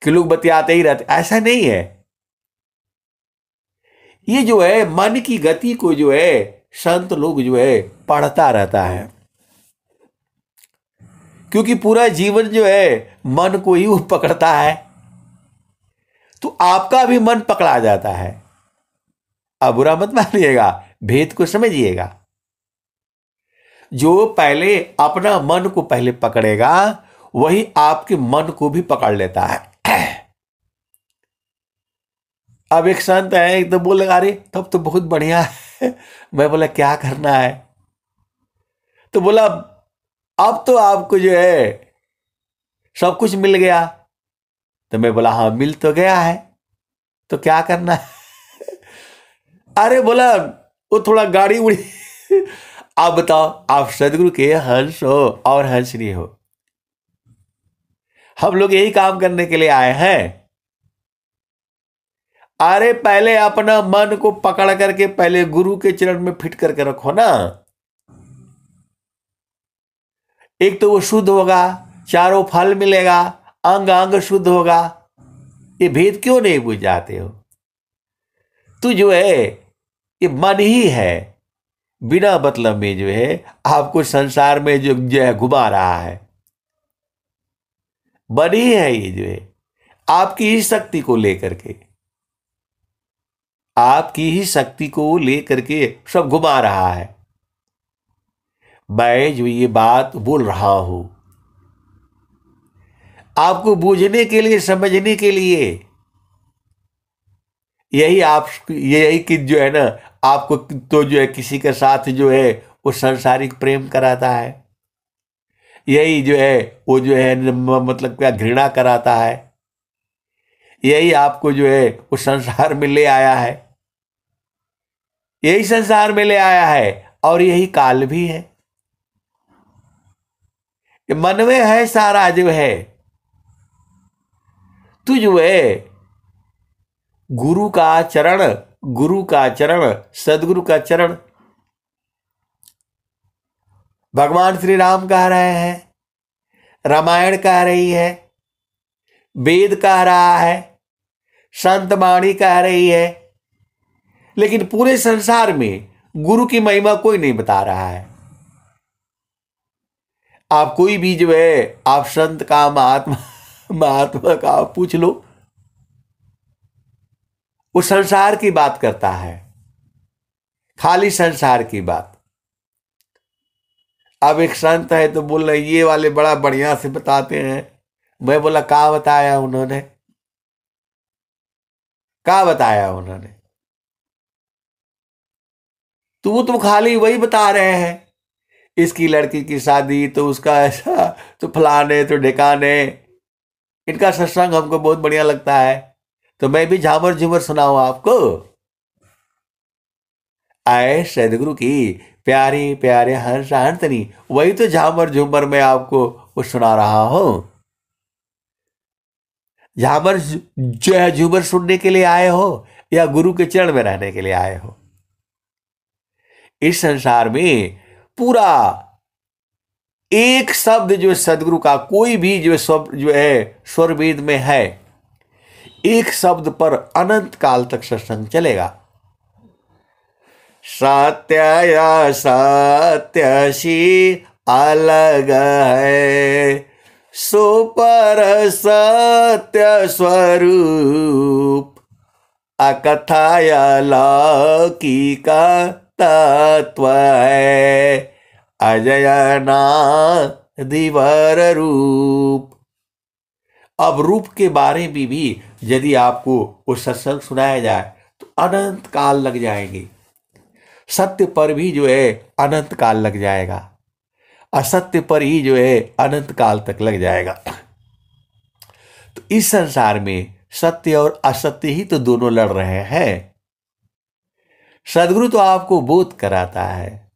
कि लोग बतियाते ही रहते, ऐसा नहीं है। ये जो है मन की गति को जो है संत लोग जो है पढ़ता रहता है, क्योंकि पूरा जीवन जो है मन को ही वो पकड़ता है। तो आपका भी मन पकड़ा जाता है। अब बुरा मत मानिएगा, भेद को समझिएगा। जो पहले अपना मन को पहले पकड़ेगा वही आपके मन को भी पकड़ लेता है। अब एक संत है एकदम बोले अरे तब तो बहुत बढ़िया है। मैं बोला क्या करना है? तो बोला अब तो आपको जो है सब कुछ मिल गया। तो मैं बोला हाँ मिल तो गया है, तो क्या करना है? अरे बोला वो थोड़ा गाड़ी उड़ी। आप बताओ, आप सदगुरु के हंस हो और हंसनी हो। हम लोग यही काम करने के लिए आए हैं। अरे पहले अपना मन को पकड़ करके पहले गुरु के चरण में फिट करके रखो ना। एक तो वो शुद्ध होगा, चारों फल मिलेगा, अंग अंग शुद्ध होगा। ये भेद क्यों नहीं बुझ जाते हो? तू जो है ये मन ही है, बिना मतलब में जो है आपको संसार में जो है घुमा रहा है। मन ही है ये जो है आपकी ही शक्ति को लेकर के, आपकी ही शक्ति को लेकर के सब घुमा रहा है। मैं जो ये बात बोल रहा हूं आपको बूझने के लिए, समझने के लिए, यही कि जो है ना आपको तो जो है किसी के साथ जो है वो सांसारिक प्रेम कराता है। यही जो है वो जो है मतलब क्या घृणा कराता है। यही आपको जो है वो संसार में ले आया है, यही संसार में ले आया है और यही काल भी है। मन में है सारा जो है। तू जो है गुरु का चरण, गुरु का चरण, सदगुरु का चरण भगवान श्री राम कह रहे हैं, रामायण कह रही है, वेद कह रहा है, संत वाणी कह रही है, लेकिन पूरे संसार में गुरु की महिमा कोई नहीं बता रहा है। आप कोई भी जो है, आप संत का, महात्मा का आप पूछ लो, वो संसार की बात करता है, खाली संसार की बात। अब एक संत है तो बोल रहे ये वाले बड़ा बढ़िया से बताते हैं। मैं बोला क्या बताया उन्होंने, क्या बताया उन्होंने? तो वो तो खाली वही बता रहे हैं, इसकी लड़की की शादी तो उसका ऐसा, तो फलाने तो ढिकाने। इनका सत्संग हमको बहुत बढ़िया लगता है, तो मैं भी झामर झूमर सुनाऊं आपको। आए सदगुरु की प्यारे प्यारे हंस हंसनी, वही तो झामर झूमर में आपको वो सुना रहा हूं। झामर जो है झूमर सुनने के लिए आए हो या गुरु के चरण में रहने के लिए आए हो? इस संसार में पूरा एक शब्द जो सदगुरु का, कोई भी जो स्वर वेद में है, एक शब्द पर अनंत काल तक सत्संग चलेगा। सत्य सी अलग है, सो पर सत्य स्वरूप, अकथाय लौकिका तत्व है, अजय नादिवर रूप। अब रूप के बारे में भी यदि आपको वो सत्संग सुनाया जाए तो अनंत काल लग जाएंगे। सत्य पर भी जो है अनंत काल लग जाएगा, असत्य पर ही जो है अनंत काल तक लग जाएगा। तो इस संसार में सत्य और असत्य ही तो दोनों लड़ रहे हैं। सदगुरु तो आपको बोध कराता है।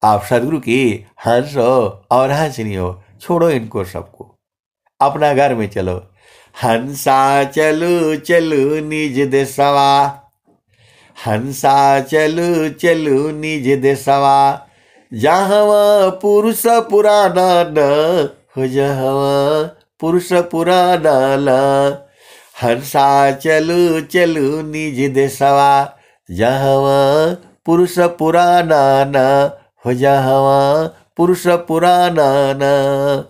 आप सदगुरु की हंस हो और हंसनी हो, छोड़ो इनको सबको, अपना घर में चलो। हंसा चलू चलू निज देशवा, हंसा चलू चलू निज देशवा, जहाँ पुरुष पुराना न हो, जहाँ पुरुष पुराना न। हंसा चलू चलू निज देशवा, जहाँ पुरुष पुराना न हो, जहाँ पुरुष पुराना न।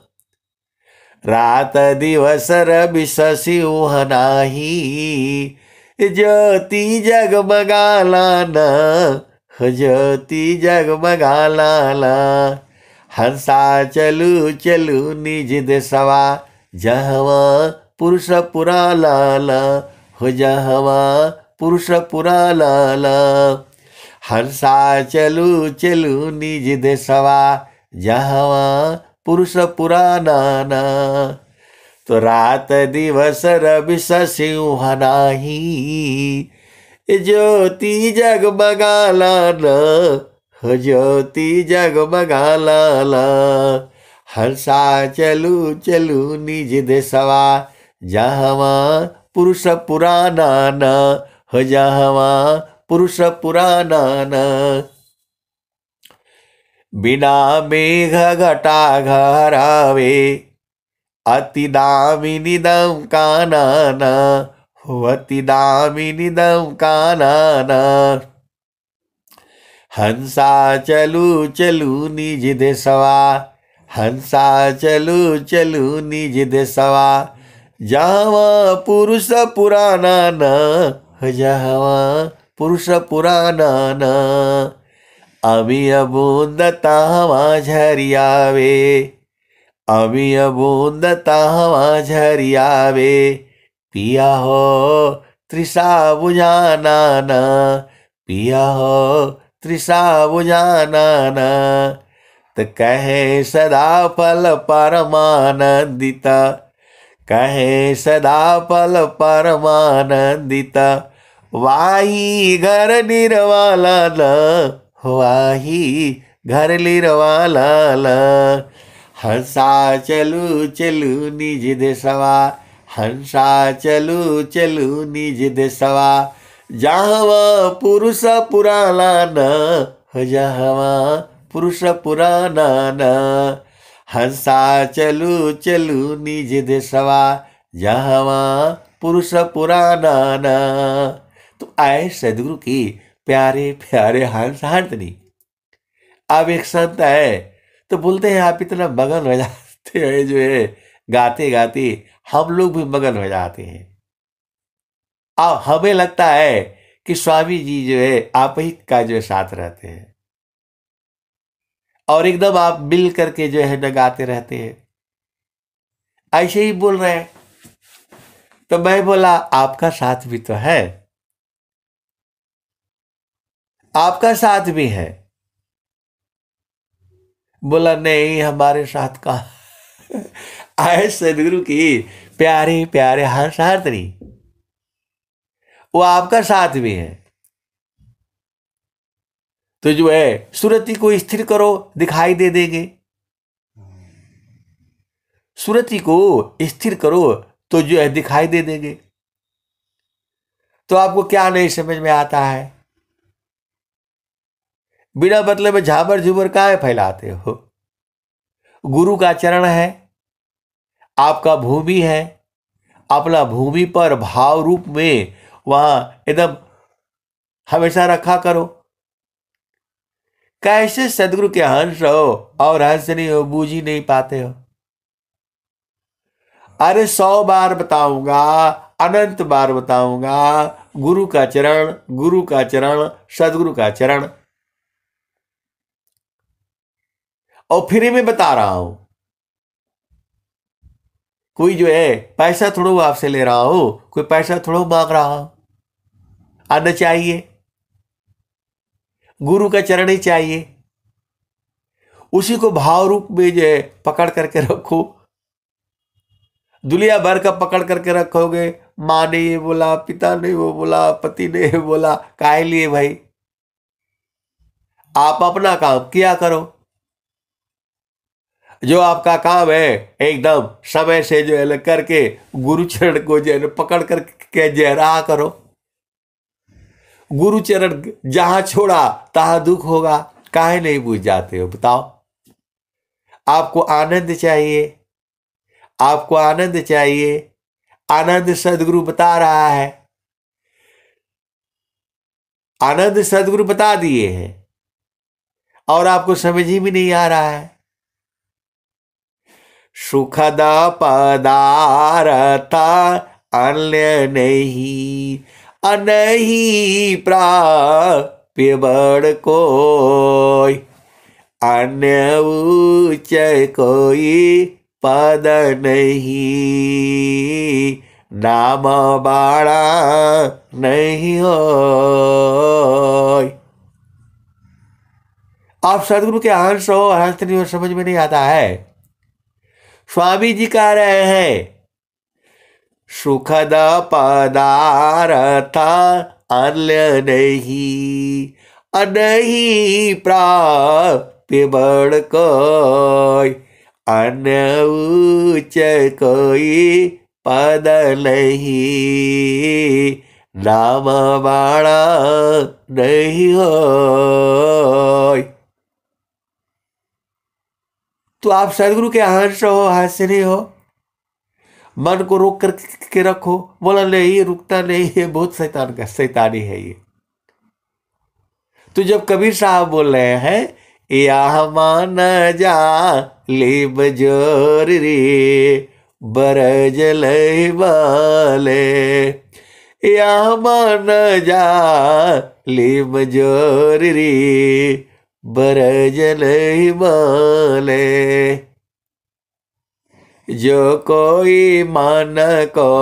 रात दिवस रवि शशि उह नाही, ज्योति जगमगाला न हो, ज्योति जगमगाला न। हंसा चलू चलू निज देशवा, जहाँ पुरुष पुराना न हो, जहाँ पुरुष पुराना न। हंसा चलू चलू निज देशवा, जहाँ पुरुष पुराना न। तो रात दिवस रवि शशि उह नाही, ज्योति जगमगाला न हो, ज्योति जगमगाला न। हंसा चलू चलू निज देशवा, जहाँ पुरुष पुराना न हो, जहाँ पुरुष पुराना न। बिना मेघ घटा घरावे, अति दामिनी दम कानन हो, अति दामिनी दम कानन। हंसा चलू चलू निज देशवा, हंसा चलू चलू निज देशवा, जहाँ पुरुष पुराना न हो, जहाँ पुरुष पुराना न। अमी बूंद तावा झरियावे, अमी बूंद तावा झरियावे, पिया हो तृषा बुझाना न, पिया हो तृषा बुझाना न। तो कहे सदा फल परमानंदित, कहे सदा फल परमानंदित, वाही घर निर्वाला न, वाही घर निर्वाला न। हंसा चलू चलू निज देशवा, हंसा चलू चलू निज देशवा, जहाँ पुरुष पुराना न हो, जहाँ पुरुष पुराना न, हंसा चलू चलू निज देशवा, जहवा पुरुष पुराना न। तो आए सदगुरु की प्यारे प्यारे हंस हंसनी। अब एक संत है तो बोलते हैं आप इतना मगन हो जाते हैं जो है गाते गाते, हम लोग भी मगन हो जाते हैं। अब हमें लगता है कि स्वामी जी जो है आप ही का जो है साथ रहते हैं और एकदम आप मिल करके जो है न गाते रहते हैं, ऐसे ही बोल रहे हैं। तो मैं बोला आपका साथ भी तो है, आपका साथ भी है। बोला नहीं हमारे साथ का आए सदगुरु की प्यारे प्यारे हंस हंसनी, वो आपका साथ भी है। तो जो है सुरति को स्थिर करो दिखाई दे देंगे, सुरति को स्थिर करो तो जो है दिखाई दे देंगे। तो आपको क्या नहीं समझ में आता है? बिना मतलब में झाबर झूबर काहे फैलाते हो? गुरु का चरण है, आपका भूमि है, अपना भूमि पर भाव रूप में वहां एकदम हमेशा रखा करो। कैसे सदगुरु के हंस हो और हंस नहीं हो, बूझ ही नहीं पाते हो? अरे 100 बार बताऊंगा, अनंत बार बताऊंगा, गुरु का चरण, गुरु का चरण, सदगुरु का चरण, और फ्री में बता रहा हूं। कोई जो है पैसा थोड़ा आपसे ले रहा हो, कोई पैसा थोड़ा मांग रहा हो। आना चाहिए, गुरु का चरण ही चाहिए, उसी को भाव रूप में जो है पकड़ करके रखो। दुनिया भर का पकड़ करके रखोगे, माँ ने ये बोला, पिता ने वो बोला, पति ने ये बोला, काहे लिए भाई? आप अपना काम किया करो, जो आपका काम है एकदम समय से जो है करके गुरु चरण को जो है पकड़ करके जो है रहा करो। गुरु चरण जहां छोड़ा तहां दुख होगा, काहे नहीं बुझ जाते हो बताओ? आपको आनंद चाहिए, आपको आनंद चाहिए, आनंद सदगुरु बता रहा है, आनंद सदगुरु बता दिए हैं और आपको समझ ही भी नहीं आ रहा है। सुखद पदार्थ अन्य नहीं, अनही प्राप्य बड़ कोई, अन्य उच्च कोई पद नहीं, नाम बाड़ा नहीं हो। आप सदगुरु के हंस हो हंस नहीं हो, समझ में नहीं आता है। स्वामी जी कह रहे हैं सुखद पदार्थ अन्य नहीं, अनही प्राप्य बड़ कोई, अन्य उच्च कोई पद नहीं, नाम बाड़ा नहीं हो। तो आप सदगुरु के हंस हो हंस नहीं हो, मन को रोक करके रखो। बोला नहीं रुकता नहीं है, बहुत शैतान का शैतानी है ये। तो जब कबीर साहब बोल रहे हैं या मान जा ले बजोर रे बरज वाले, या मान जा ले बजोर रे बरज वाले, जो कोई मन को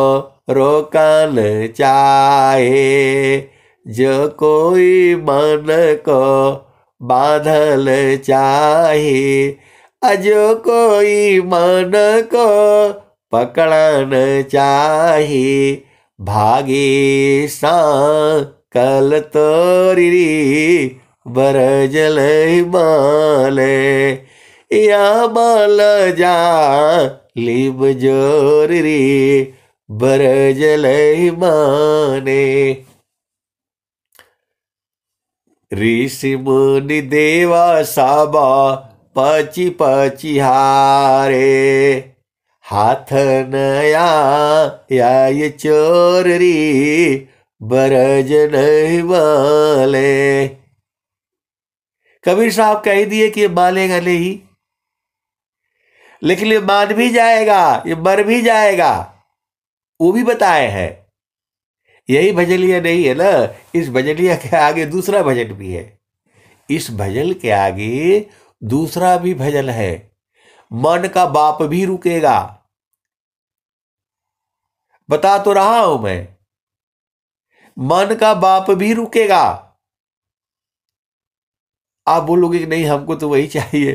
रोकन चाहे, जो कोई मन को बांधल चाहे, जो कोई मन को पकड़न चाहे, भागे सा कल तोरी बरजल माले, या माल जा लिब जोर रे बरजल माने। ऋषि मुनि देवा सब पची पची हारे, हाथ नया या ये चोरी बरज नहीं माले। कबीर साहब कह दिए कि ये मानेगा नहीं, लेकिन ये मान भी जाएगा, ये मर भी जाएगा, वो भी बताए हैं। यही भजनिया नहीं है ना, इस भजनिया के आगे दूसरा भजन भी है। इस भजन के आगे दूसरा भी भजन है। मन का बाप भी रुकेगा। बता तो रहा हूं मैं, मन का बाप भी रुकेगा। आप बोलोगे कि नहीं हमको तो वही चाहिए,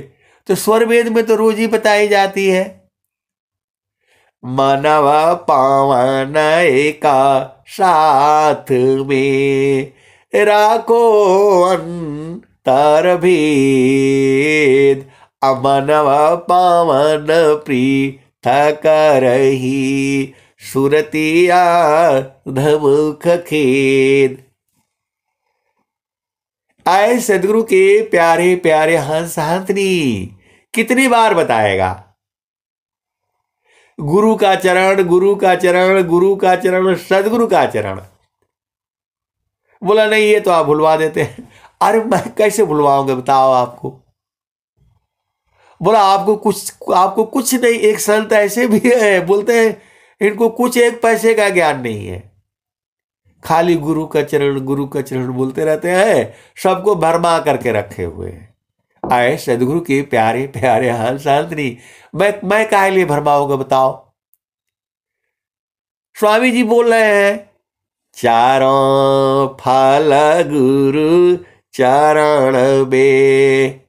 तो स्वर वेद में तो रोज ही बताई जाती है। मानव पावन एका साथ में, राखो अंतर भेद, अमनव पावन पृथक रही, सुरतिया धमुख खेद। आए सदगुरु के प्यारे प्यारे हंस हंसनी, कितनी बार बताएगा? गुरु का चरण, गुरु का चरण, गुरु का चरण, सदगुरु का चरण। बोला नहीं ये तो आप भुलवा देते हैं। अरे मैं कैसे भुलवाऊंगा बताओ आपको? बोला आपको कुछ नहीं। एक संत ऐसे भी है, बोलते हैं इनको कुछ एक पैसे का ज्ञान नहीं है, खाली गुरु का चरण, गुरु का चरण बोलते रहते हैं, सबको भरमा करके रखे हुए हैं। आए सदगुरु के प्यारे प्यारे हाल शांतनी, मैं काहे लिए भरमाऊंगा बताओ? स्वामी जी बोल रहे हैं, चारों फल गुरु चरण बे,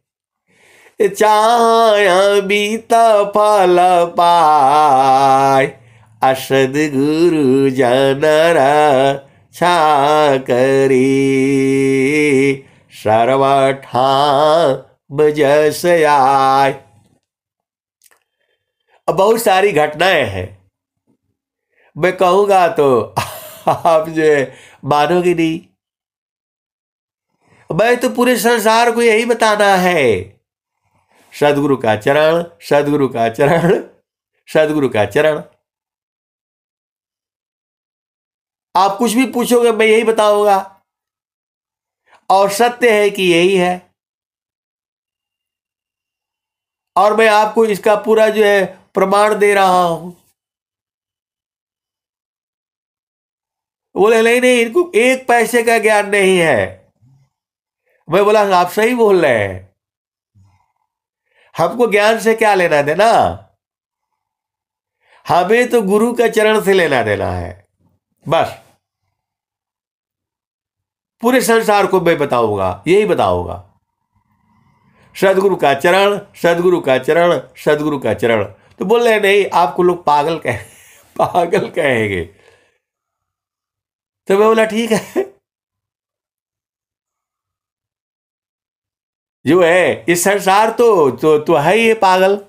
चाया बीता फल पाय, असद गुरु जनरा छा करी, सर्वठा बजस आय। अब बहुत सारी घटनाएं हैं, मैं कहूंगा तो आप जो है मानोगे नहीं। मैं तो पूरे संसार को यही बताना है, सदगुरु का चरण, सदगुरु का चरण, सदगुरु का चरण। आप कुछ भी पूछोगे मैं यही बताऊंगा, और सत्य है कि यही है। और मैं आपको इसका पूरा जो है प्रमाण दे रहा हूं। बोले नहीं नहीं, इनको एक पैसे का ज्ञान नहीं है। मैं बोला आप सही बोल रहे हैं, हमको ज्ञान से क्या लेना देना, हमें तो गुरु का चरण से लेना देना है बस। पूरे संसार को मैं बताऊंगा, यही बताऊंगा, सदगुरु का चरण, सदगुरु का चरण, सदगुरु का चरण। तो बोल रहे नहीं आपको लोग पागल पागल कहेंगे। तो मैं बोला ठीक है, जो है इस संसार तो है ही पागल।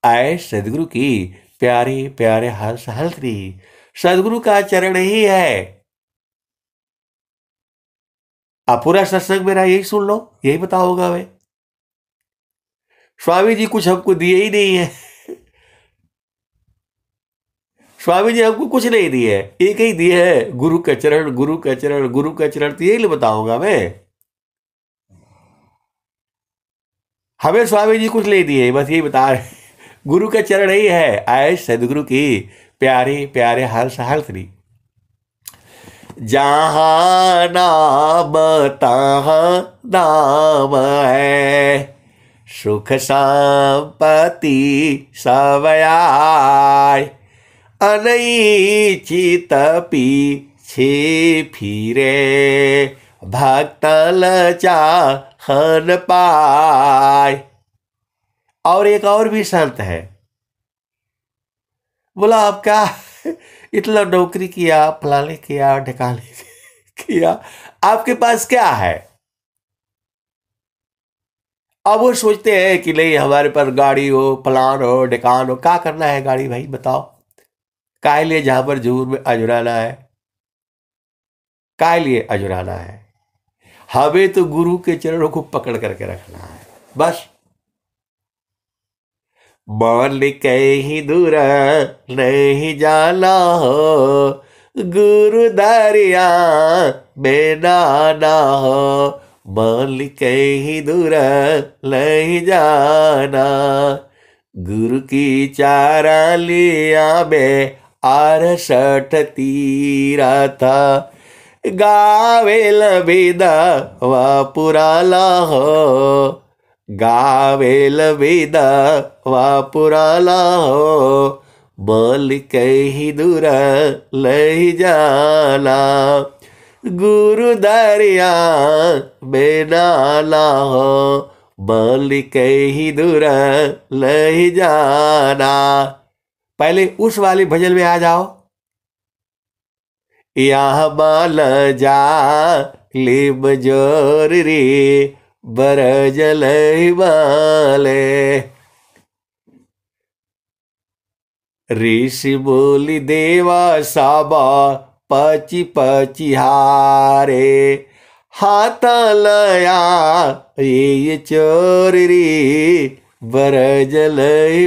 आए सदगुरु की प्यारे प्यारे हंस हंसरी, सदगुरु का चरण ही है। आप पूरा सत्संग मेरा यही सुन लो, यही बताओगा मैं। स्वामी जी कुछ हमको दिए ही नहीं है, स्वामी जी हमको कुछ नहीं दिए, एक ही दिए है, गुरु का चरण, गुरु का चरण, गुरु का चरण। तो यही बताऊंगा मैं, हमें स्वामी जी कुछ नहीं दिए, बस यही बता रहे गुरु का चरण ही है। आए सदगुरु की प्यारे प्यारे हंस हंसरी, जहां नाम तहां दाम है, सुख संपत्ति सब आए, अनैचित पीछे फिरे, भक्त लचाहन पाए। और एक और भी संत है, बोला आप क्या इतना नौकरी किया, फलाने किया, ढकाने किया, आपके पास क्या है? अब वो सोचते हैं कि नहीं हमारे पास गाड़ी हो, फलान हो, ढकान हो। क्या करना है गाड़ी भाई बताओ? काय लिए जहां पर जूर में अजुराना है, काय लिए अजुराना है? हमें तो गुरु के चरणों को पकड़ करके रखना है बस। मान कहीं दूर नहीं जाना हो, गुरु दरिया में नाना हो। मान कहीं दूर नहीं जाना, गुरु की चारा लिया में 68 तीरथ। गावे लबिदा वा पुराला हो, गावे लबिदा वा पुराला हो। बोल कहीं दूर नहीं जाना, गुरु दरिया में नाला हो। बोल कहीं दूर नहीं जाना। पहले उस वाली भजन में आ जाओ। यह बाल जा लिब जोर रे बरजल बाले। ऋषि बोली देवा साबा पची पची हारे। हाथ लया ये चोर रे बरजल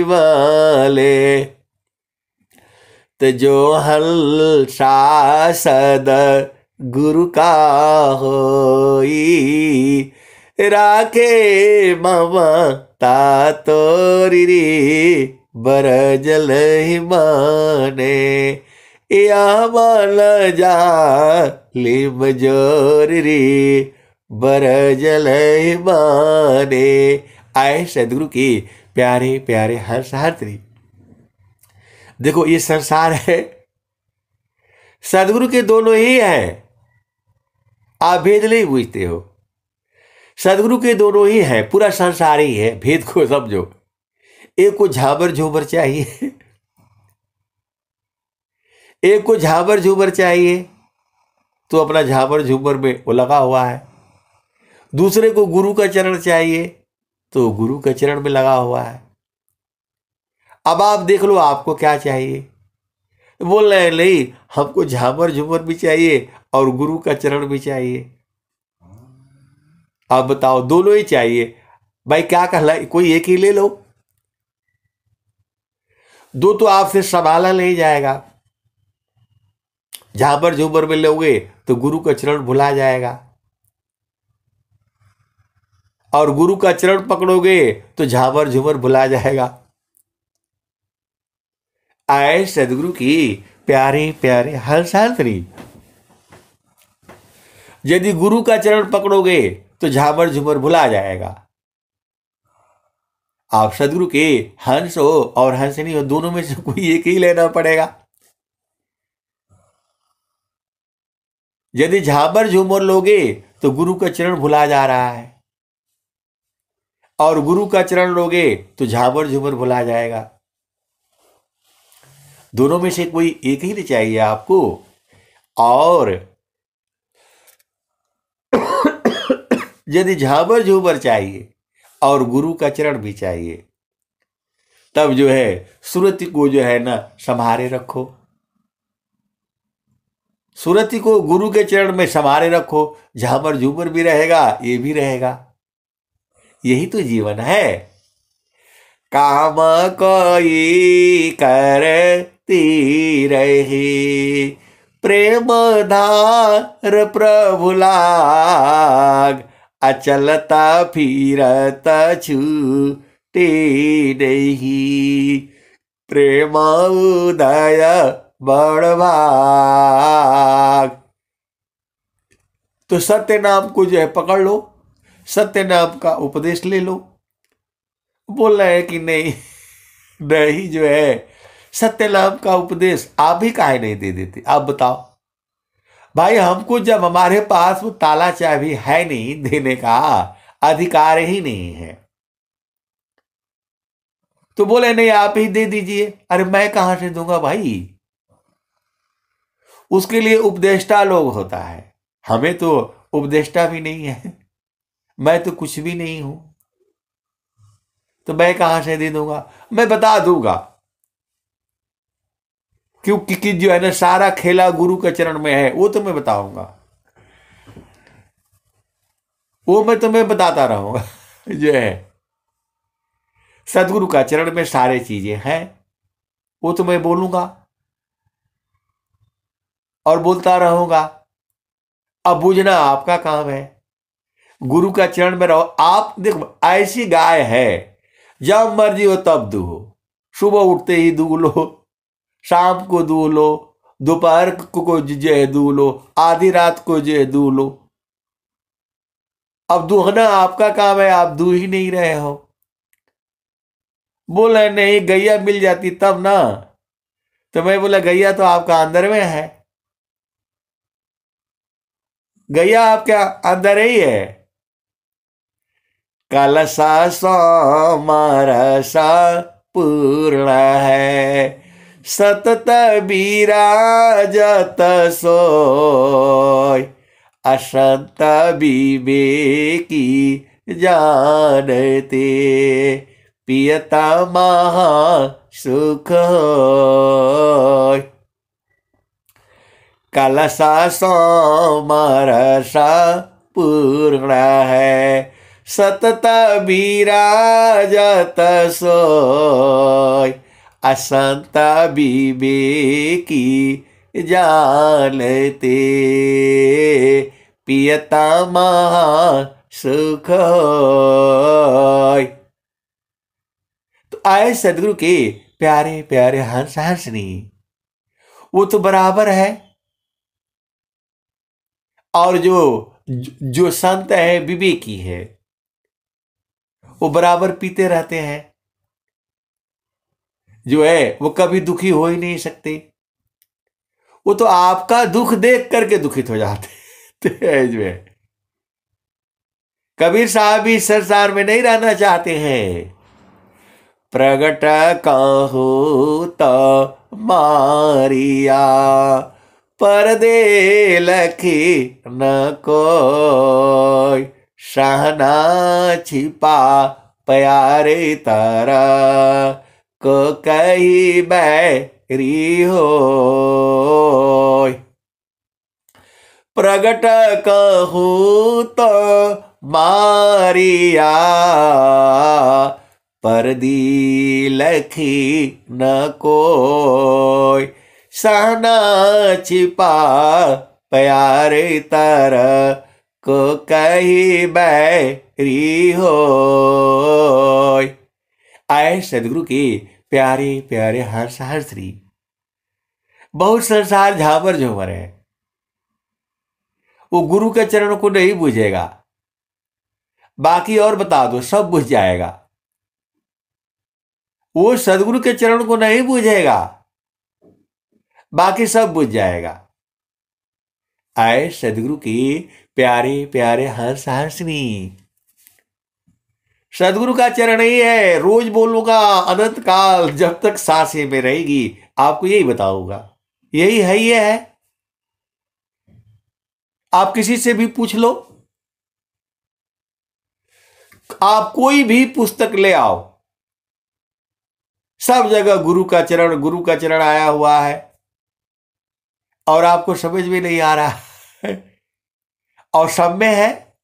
वाले। तो जो हल शासद गुरु का होई, राखे ममता तोरी रे बरजल माने। या मन जा लिम जोर रे बरजल माने। आए सदगुरु की प्यारे प्यारे हर सहस्त्री। देखो ये संसार है, सदगुरु के दोनों ही हैं। आप भेद नहीं पूछते हो, सदगुरु के दोनों ही हैं, पूरा संसार ही है। भेद को समझो। एक को झाबर झूबर चाहिए, एक को झाबर झूबर चाहिए तो अपना झाबर झूबर में वो लगा हुआ है। दूसरे को गुरु का चरण चाहिए तो गुरु के चरण में लगा हुआ है। अब आप देख लो आपको क्या चाहिए। बोल रहे हैं नहीं, हमको झाबर झूमर भी चाहिए और गुरु का चरण भी चाहिए। आप बताओ, दोनों ही चाहिए भाई, क्या कहला, कोई एक ही ले लो। दो तो आपसे संभाला नहीं जाएगा। झाबर झूमर में लोगे तो गुरु का चरण भुला जाएगा, और गुरु का चरण पकड़ोगे तो झाबर झूमर भुला जाएगा। आए सदगुरु की प्यारे प्यारे हर साथी। यदि गुरु का चरण पकड़ोगे तो झाबर झूमर भुला जाएगा। आप सदगुरु के हंस हो और हंसनी हो, दोनों में से कोई एक ही लेना पड़ेगा। यदि झाबर झूमर लोगे तो गुरु का चरण भुला जा रहा है, और गुरु का चरण लोगे तो झाबर झूमर भुला जाएगा। दोनों में से कोई एक ही चाहिए आपको। और यदि झाबर झूबर चाहिए और गुरु का चरण भी चाहिए, तब जो है सुरति को जो है ना संभारे रखो। सुरति को गुरु के चरण में संभारे रखो, झाबर झूबर भी रहेगा, ये भी रहेगा। यही तो जीवन है। काम कोई करती रही, प्रेम धार प्रभु लाग। अचलता फिरत छूटे नहीं, प्रेम उदय बड़ भाग। तो सत्य नाम को जो है पकड़ लो, सत्य नाम का उपदेश ले लो। बोल रहे हैं कि नहीं नहीं, जो है सत्य नाम का उपदेश आप भी काहे नहीं दे देते। आप बताओ भाई, हमको जब हमारे पास वो ताला चाबी है नहीं, देने का अधिकार ही नहीं है, तो बोले नहीं आप ही दे दीजिए। अरे मैं कहां से दूंगा भाई, उसके लिए उपदेष्टा लोग होता है। हमें तो उपदेष्टा भी नहीं है, मैं तो कुछ भी नहीं हूं, तो मैं कहां से दे दूंगा। मैं बता दूंगा, क्योंकि जो है ना सारा खेला गुरु के चरण में है, वो तो मैं बताऊंगा। वो मैं तुम्हें बताता रहूंगा। जो है सदगुरु का चरण में सारे चीजें हैं, वो तो मैं बोलूंगा और बोलता रहूंगा। अब बुझना आपका काम है। गुरु का चरण में रहो। आप देखो, ऐसी गाय है, जब मर्जी हो तब दूहो। सुबह उठते ही दूह लो, शाम को दूह लो, दोपहर को जो है दूह लो, आधी रात को जो है दूह लो। अब दूहना आपका काम है, आप दूह ही नहीं रहे हो। बोले नहीं, गैया मिल जाती तब ना। तो मैं बोला गैया तो आपका अंदर में है, गैया आपके अंदर ही है। कलसा सोमरसा पूर्ण है, सतत विराजत सोय, असंत विवेकी जानते, पियता महा सुख होय। कलसा सोमरसा पूर्ण है, सतत विराजत सोय, असंत विवेकी जानते, पियता महा सुख होय। तो आए सदगुरु के प्यारे प्यारे हंस हंसनी, वो तो बराबर है। और जो संत है, विवेकी है, वो बराबर पीते रहते हैं। जो है वो कभी दुखी हो ही नहीं सकते। वो तो आपका दुख देख करके दुखित हो जाते हैं। जो है कबीर साहब भी इस संसार में नहीं रहना चाहते हैं। प्रगट कहू तो मारिया, परदे लखी न कोई, सहना छिपा प्यारे तारा, को कही बैरी हो। प्रगट कहूँ तो मारिया, परदी लखी न कोई, सहना छिपा प्यारे तर, को कही बैरी हो। आए सदगुरु के प्यारे प्यारे हंस हंसरी, बहुत संसार झामर झूमर है, वो गुरु के चरणों को नहीं बुझेगा। बाकी और बता दो, सब बुझ जाएगा। वो सदगुरु के चरण को नहीं बुझेगा, बाकी सब बुझ जाएगा। आए सदगुरु की प्यारे प्यारे हंस हंसनी, सदगुरु का चरण ही है। रोज बोलूंगा अनंत काल, जब तक सांसें में रहेगी आपको यही बताऊंगा। यही है, ये है। आप किसी से भी पूछ लो, आप कोई भी पुस्तक ले आओ, सब जगह गुरु का चरण, गुरु का चरण आया हुआ है, और आपको समझ में नहीं आ रहा है। और सब में है,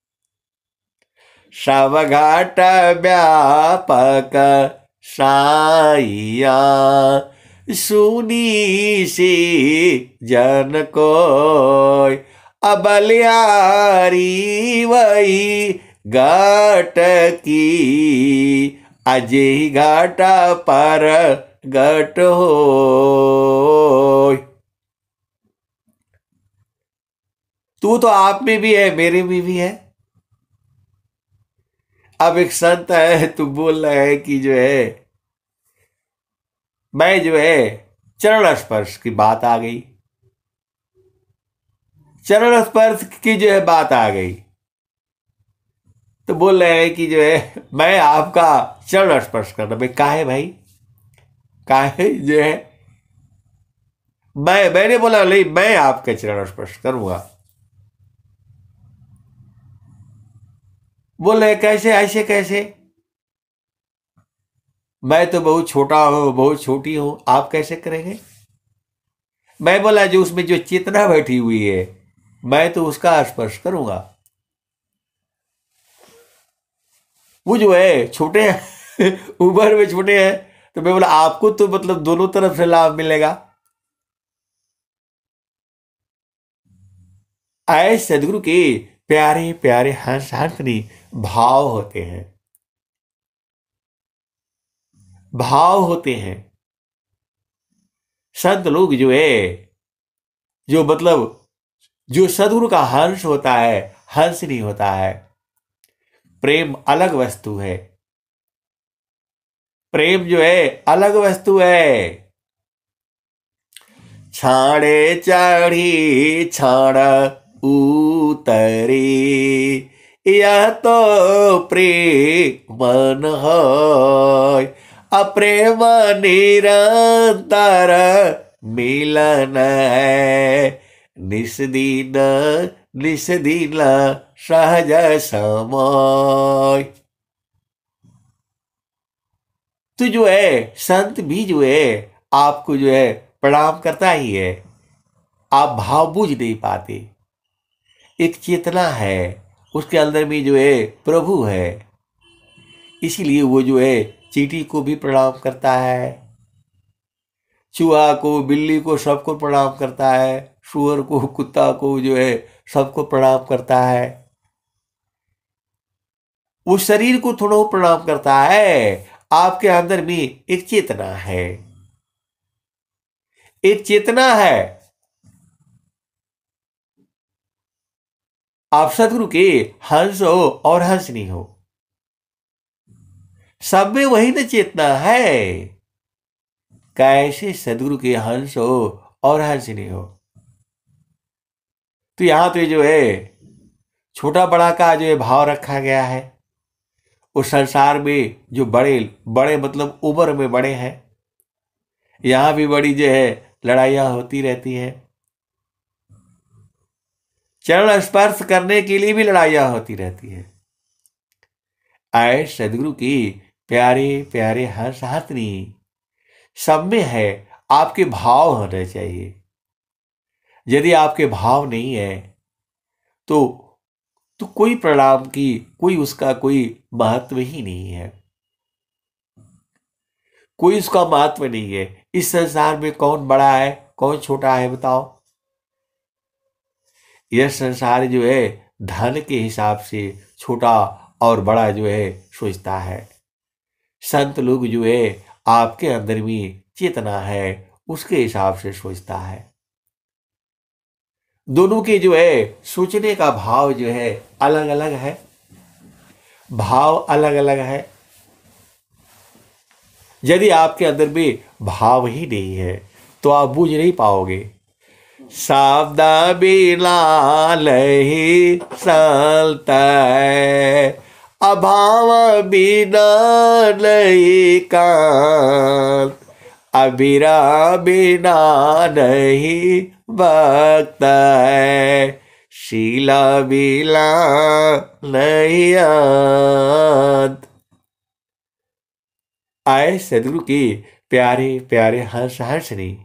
सब घाट व्यापक साइया, सुनी सी जन कोय, अबलियारी वही घाट की, अजय घाटा पर घट हो। तू तो आप में भी है, मेरे में भी है। अब एक संत है, तू बोल रहा है कि जो है मैं जो है चरण स्पर्श की बात आ गई, चरण स्पर्श की जो है बात आ गई, तो बोल रहे हैं कि जो है मैं आपका चरण स्पर्श करना। भाई काहे भाई, काहे जो है मैंने बोला नहीं, मैं आपके चरण स्पर्श करूंगा। बोल रहे कैसे, ऐसे कैसे, मैं तो बहुत छोटा हूं, बहुत छोटी हूं, आप कैसे करेंगे। मैं बोला जो उसमें जो चेतना बैठी हुई है, मैं तो उसका स्पर्श करूंगा। वो जो है छोटे हैं उम्र में छोटे हैं, तो मैं बोला आपको तो मतलब दोनों तरफ से लाभ मिलेगा। ऐसे सदगुरु के प्यारे प्यारे हंस हंसनी भाव होते हैं, भाव होते हैं। संत लोग जो है, जो मतलब जो सदगुरु का हंस होता है, हंस नहीं होता है। प्रेम अलग वस्तु है, प्रेम जो है अलग वस्तु है। छाड़े चढ़ी छाड़ उतरी, यह तो प्रेम है। अप्रेम निरंतर मिलन है, निस्दिन निस्दिन सहज समय। तो जो है संत भी जो है आपको जो है प्रणाम करता ही है, आप भाव बूझ नहीं पाते। एक चेतना है, उसके अंदर में जो है प्रभु है, इसीलिए वो जो है चींटी को भी प्रणाम करता है, चूहा को, बिल्ली को, सबको प्रणाम करता है, सुअर को, कुत्ता को जो है सबको प्रणाम करता है। वो शरीर को थोड़ा प्रणाम करता है। आपके अंदर में एक चेतना है, एक चेतना है। आप सदगुरु के हंस हो और हंसनी हो, सब में वही न चेतना है। कैसे सदगुरु के हंस हो और हंसनी हो। तो यहां पे जो है छोटा बड़ा का जो है भाव रखा गया है। उस संसार में जो बड़े बड़े मतलब उम्र में बड़े हैं, यहां भी बड़ी जो है लड़ाइयां होती रहती है। चरण स्पर्श करने के लिए भी लड़ाइयां होती रहती है। आए सदगुरु की प्यारे प्यारे हंस हंसनी सब में है। आपके भाव होने चाहिए। यदि आपके भाव नहीं है तो कोई प्रणाम की, कोई उसका कोई महत्व ही नहीं है, कोई उसका महत्व नहीं है। इस संसार में कौन बड़ा है, कौन छोटा है, बताओ। यह संसार जो है धन के हिसाब से छोटा और बड़ा जो है सोचता है। संत लोग जो है आपके अंदर में चेतना है, उसके हिसाब से सोचता है। दोनों के जो है सोचने का भाव जो है अलग अलग है, भाव अलग अलग है। यदि आपके अंदर में भाव ही नहीं है तो आप बूझ नहीं पाओगे। शब्द बिना नहीं चलता है, अभाव बिना नहीं कान, अबीरा बिना नहीं भक्त है, शीला बिना नहीं अंत। आए सदगुरु की प्यारे प्यारे हंस हंसनी।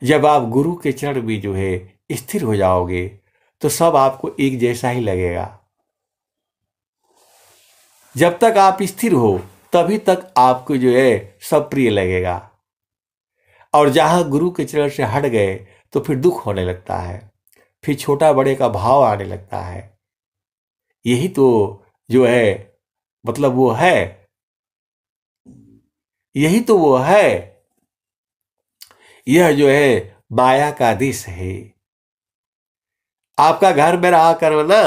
जब आप गुरु के चरण में जो है स्थिर हो जाओगे तो सब आपको एक जैसा ही लगेगा। जब तक आप स्थिर हो तभी तक आपको जो है सब प्रिय लगेगा। और जहां गुरु के चरण से हट गए तो फिर दुख होने लगता है, फिर छोटा बड़े का भाव आने लगता है। यही तो जो है मतलब वो है, यही तो वो है। यह जो है माया का दिश है। आपका घर में रहा करो ना,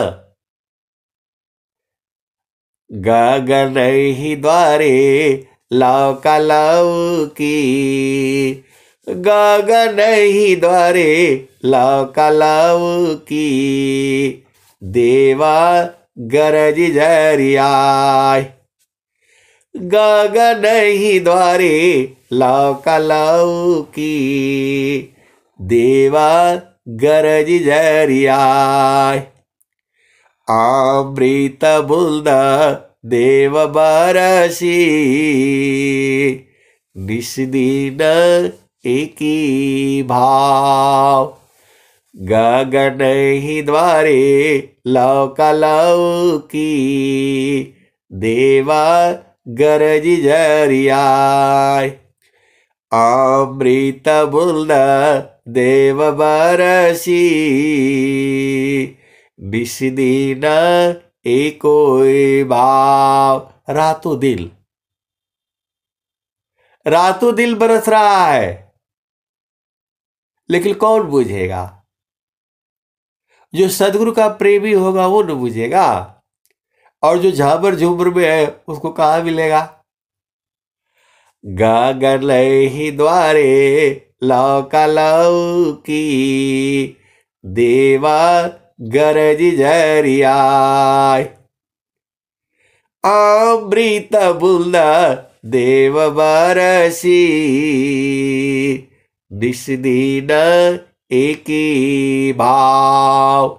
गगन ही द्वारे लौका लौकी, गगन ही द्वारे लौका लौकी, देवा गरज झरियाय। गगन ही द्वारे लौका लौकी, देवा गरज झरियाय। अमृत बूंद देव बरसी, निस्दिन एकी भाव। गगन ही द्वारे लौका लौकी, देवा गरज जरियाय। अमृत बूंद देव बरसी, विष दिन एको भाव। रातों दिल बरस रहा है, लेकिन कौन बुझेगा? जो सदगुरु का प्रेमी होगा वो न बुझेगा, और जो झाबर झूमर में है उसको कहाँ मिलेगा? गगन ही द्वारे लौका लौकी, देवा गरज जरियाय। अमृत बूंद देव बरसी, विष दिन एकी भाव।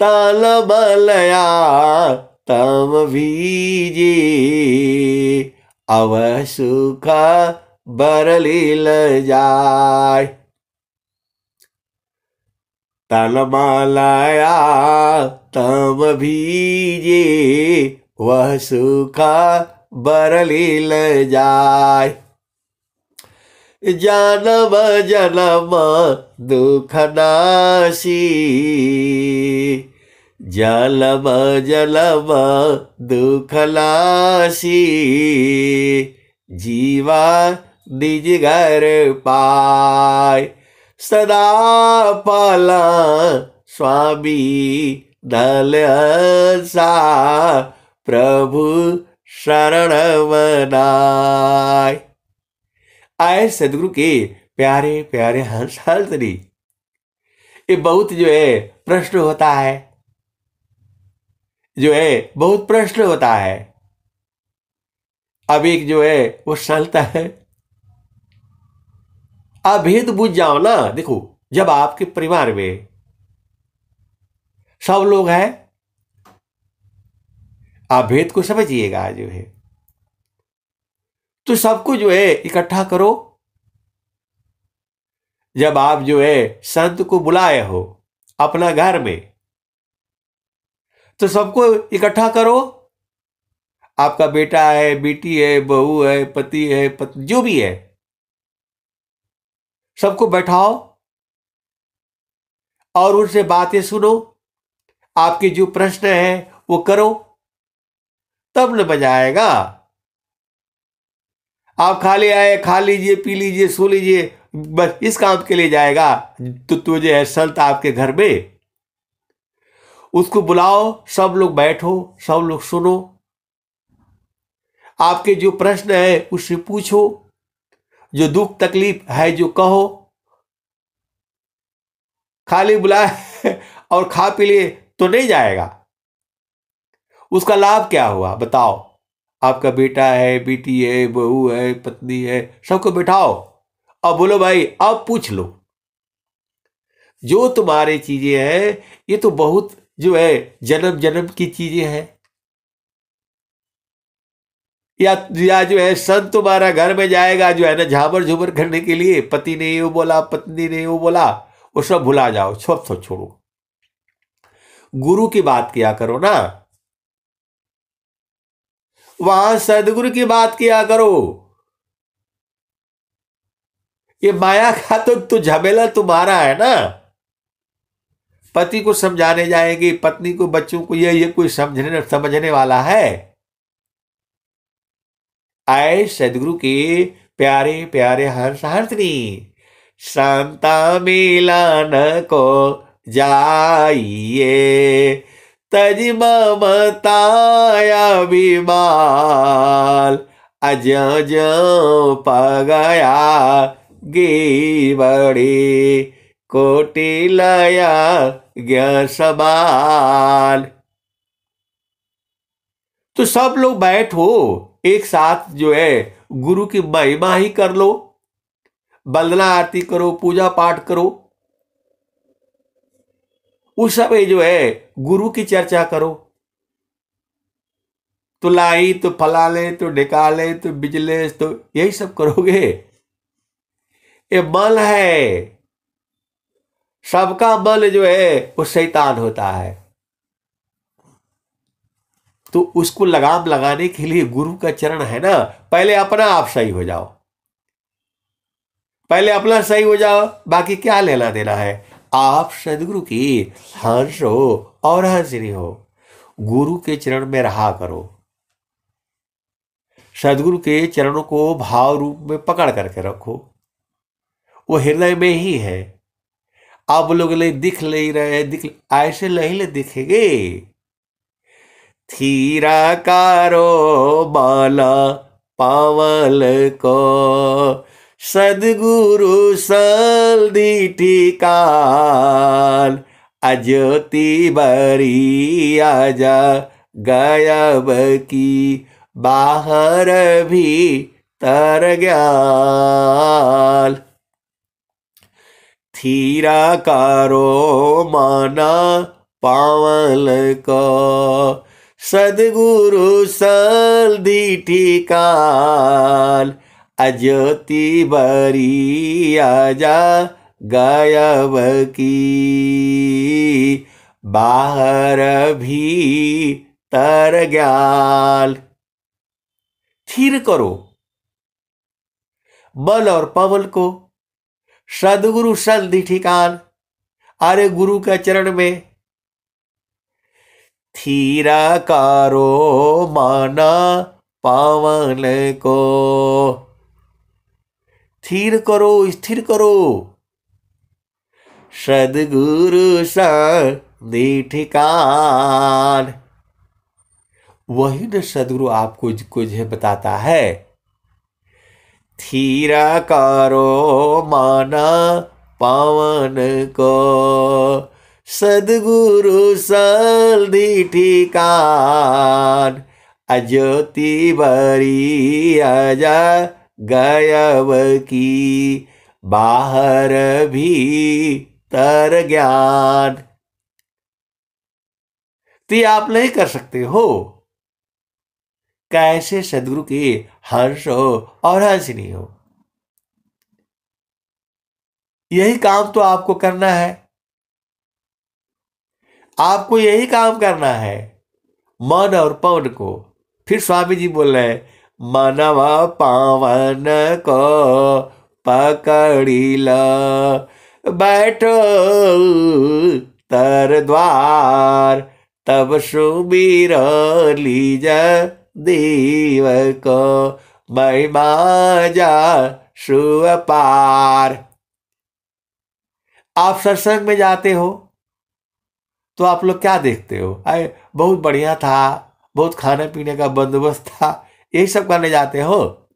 तल मलया तम भीजी, अव सुख बरलील जाय। तल मलया तम भीजी, वह सुख बरलील जाय। जन्म जन्म दुख नासी, जन्म जन्म दुख नासी। जीवा निज घर पाय, सदा पाला स्वामी दलसा। प्रभु शरण मनाय। आए सदगुरु के प्यारे प्यारे हंस हंसनी। ये बहुत प्रश्न होता है, बहुत प्रश्न होता है। अब एक वो चलता है। आप भेद बुझ जाओ ना। देखो, जब आपके परिवार में सब लोग हैं, आप भेद को समझिएगा तो सबको इकट्ठा करो। जब आप संत को बुलाए हो अपना घर में, तो सबको इकट्ठा करो। आपका बेटा है, बेटी है, बहू है, पति है, पत्नी, जो भी है, सबको बैठाओ और उनसे बातें सुनो। आपके जो प्रश्न है वो करो, तब न मजा आएगा। आप खाली आए, खा लीजिए, पी लीजिए, सो लीजिए, बस इस काम के लिए जाएगा तो तुझे संत आपके घर में, उसको बुलाओ, सब लोग बैठो, सब लोग सुनो। आपके जो प्रश्न है उससे पूछो, जो दुख तकलीफ है जो कहो। खाली बुलाए और खा पी लिए तो नहीं जाएगा। उसका लाभ क्या हुआ बताओ? आपका बेटा है, बेटी है, बहू है, पत्नी है, सबको बिठाओ और बोलो भाई अब पूछ लो। जो तुम्हारी चीजें हैं ये तो बहुत जन्म जन्म की चीजें हैं। या संत तुम्हारा घर में जाएगा ना झाबर झूबर करने के लिए, पति ने ये बोला, पत्नी ने वो बोला, वो सब भुला जाओ, सब छोड़ो। गुरु की बात किया करो ना, वहां सदगुरु की बात किया करो। ये माया का तो झमेला तुम्हारा है ना। पति को समझाने जाएंगे, पत्नी को, बच्चों को, ये कोई समझने वाला है? आए सदगुरु के प्यारे प्यारे हंस हंसनी। शांता मिलन को जाइए, तज ममताया विमाल। अज जो पगया गे बड़ी, कोटि लया ज्ञ सबाल। तो सब लोग बैठो एक साथ, गुरु की महिमा ही कर लो, वंदना आरती करो, पूजा पाठ करो। उस समय गुरु की चर्चा करो। तो लाई तो फलाले तो निकाले तो बिजले, तो यही सब करोगे। ये मन है, सबका मन वो शैतान होता है। तो उसको लगाम लगाने के लिए गुरु का चरण है ना, पहले अपना आप सही हो जाओ, पहले अपना सही हो जाओ, बाकी क्या लेना देना है। आप सदगुरु की हंस हो और हंसनी हो, गुरु के चरण में रहा करो, सदगुरु के चरणों को भाव रूप में पकड़ करके रखो, वो हृदय में ही है। आप लोग ले दिख नहीं रहे, दिख ऐसे नहीं ले दिखेंगे। थीरा कारो माला पावल को, सदगुरु सल्दी ठिकान, अज्योति बरी आजा गायब की, बाहर भी तर ज्ञान। थीरा कारो माना पावल को, सदगुरु सल्दी ठिकान, अज्योति बरी आजा गायब की, बाहर भी तर ज्ञान। थीर करो मन और पवन को, सदगुरु सल्दी ठिकान, अरे गुरु का चरण में। थीरा कारो माना पावन को, थीर करो स्थिर करो, सदगुरु सल्दी ठिकान। वही न सदगुरु आपको कुछ बताता है। थीरा कारो माना पावन को, सदगुरु सल्दी ठिकान, अज्योति बरी आजा गायब की, बाहर भी तर ज्ञान। तो आप नहीं कर सकते हो, कैसे सदगुरु की हंस हो और हंसनी हो। यही काम तो आपको करना है, आपको यही काम करना है, मन और पवन को। फिर स्वामी जी बोल रहे हैं, मनवा पावन को पकड़ी ल, बैठो तर द्वार, तब सुबीर लीजा देव को, महिमा जा सुअपार। आप सत्संग में जाते हो तो आप लोग क्या देखते हो, अरे बहुत बढ़िया था, बहुत खाने पीने का बंदोबस्त था, यही सब करने जाते हो।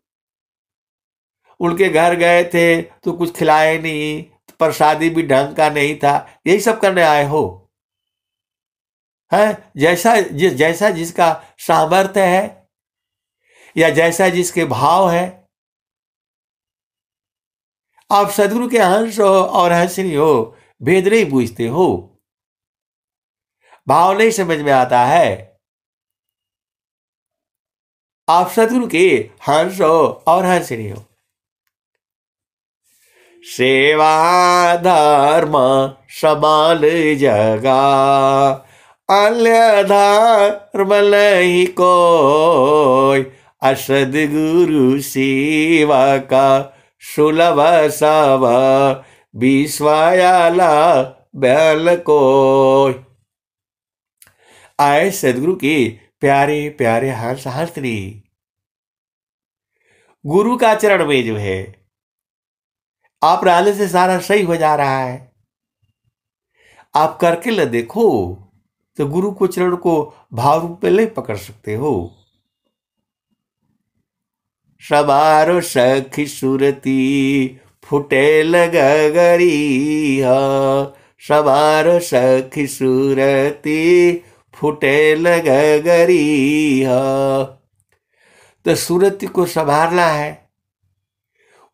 उनके घर गए थे तो कुछ खिलाए नहीं, प्रसादी भी ढंग का नहीं था, यही सब करने आए हो। है जैसा जिसका सामर्थ्य है या जैसा जिसके भाव है। आप सदगुरु के हंस हो और हंसनी हो, भेद नहीं बूझते हो, भाव नहीं समझ में आता है। आप सदगुरु के हंस हो और हंसनी हो। सेवा धर्म समान जगा, अन्य धर्म नहीं कोई, असदगुरु सेवा का सुलभ सब, विश्वायाला बैल कोई। आए सदगुरु के प्यारे प्यारे हंस हंसनी, गुरु का चरण में जो है आप रहने से सारा सही हो जा रहा है। आप करके ल देखो तो गुरु को चरण को भाव रूप में ले पकड़ सकते हो। समारो सखी सुरती फुटे लगरी, समारो सखी सुरती फुटे लगरी। तो सूरत को संभालना है,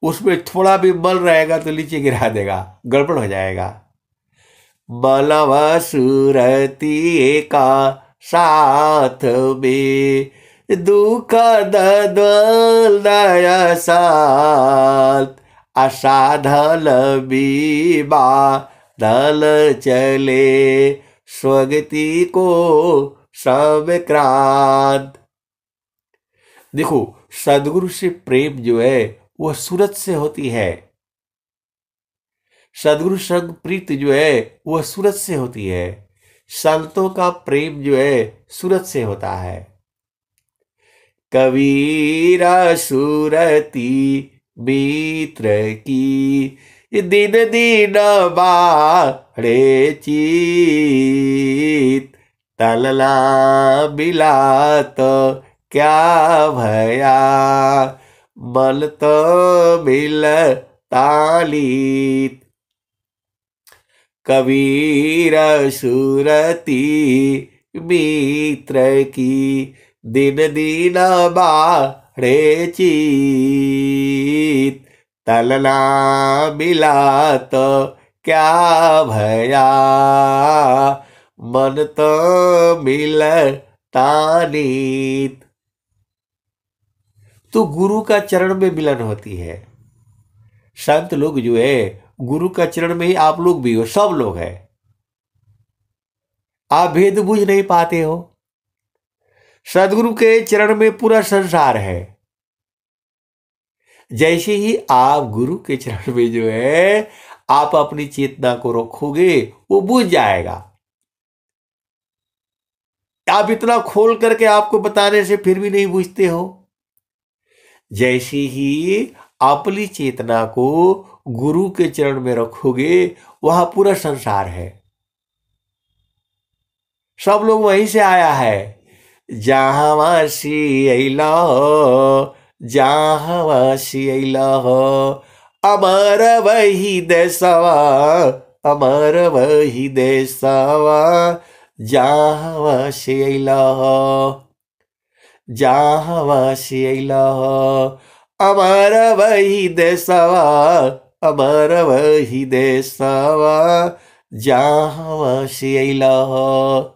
उसमें थोड़ा भी बल रहेगा तो नीचे गिरा देगा, गड़बड़ हो जाएगा। बलवा सूरती का साथ में, दुख दया साथ, असाधल बीबा दल चले, स्वगति को समक्रांत। देखो, सदगुरु से प्रेम जो है वह सूरत से होती है। सदगुरु संग प्रीत जो है वह सूरत से होती है। संतों का प्रेम जो है सूरत से होता है। कबीरा सूरती मित्र की, दिन दिन बाढ़े चीत। तलना बिला तो क्या भया, मन तो मिल तालीत। कबीर सुरती मित्र की, दिन दिन बाढ़े चीत। तलना मिला तो क्या भया, मन तो मिल तानीत। तो गुरु का चरण में मिलन होती है। संत लोग जो है गुरु का चरण में ही आप लोग भी हो, सब लोग हैं। आप भेद बुझ नहीं पाते हो। सदगुरु के चरण में पूरा संसार है। जैसे ही आप गुरु के चरण में जो है आप अपनी चेतना को रखोगे, वो बुझ जाएगा। आप इतना खोल करके आपको बताने से फिर भी नहीं बुझते हो। जैसे ही अपनी चेतना को गुरु के चरण में रखोगे, वहां पूरा संसार है। सब लोग वहीं से आया है। जहां वासी अला हो, जहां वासी अला हो, अमर वही देसवा, अमर वही देसवा। जहां वासी अला हो, जहां वासी अला हो, अमर वही देसवा, अमर वही देसवा। जहां वासी अला हो,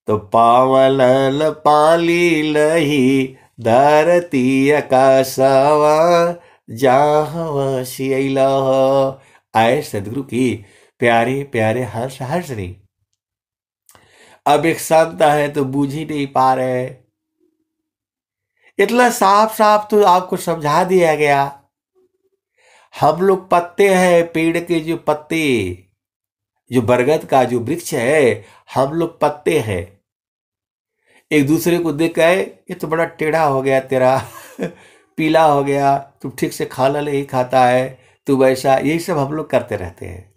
तो पावलन पाली लही धरती आकाशवा। जहां वासी अला हो। आए सदगुरु की प्यारे प्यारे हर्ष हर्षणी। अब एक संत है तो बूझ ही नहीं पा रहे। इतना साफ साफ तो आपको समझा दिया गया। हम लोग पत्ते हैं, पेड़ के जो पत्ते, जो बरगद का जो वृक्ष है, हम लोग पत्ते हैं। एक दूसरे को देख के, ये तो बड़ा टेढ़ा हो गया तेरा पीला हो गया, तू ठीक से खाना नहीं खाता है, तू वैसा, यही सब हम लोग करते रहते हैं।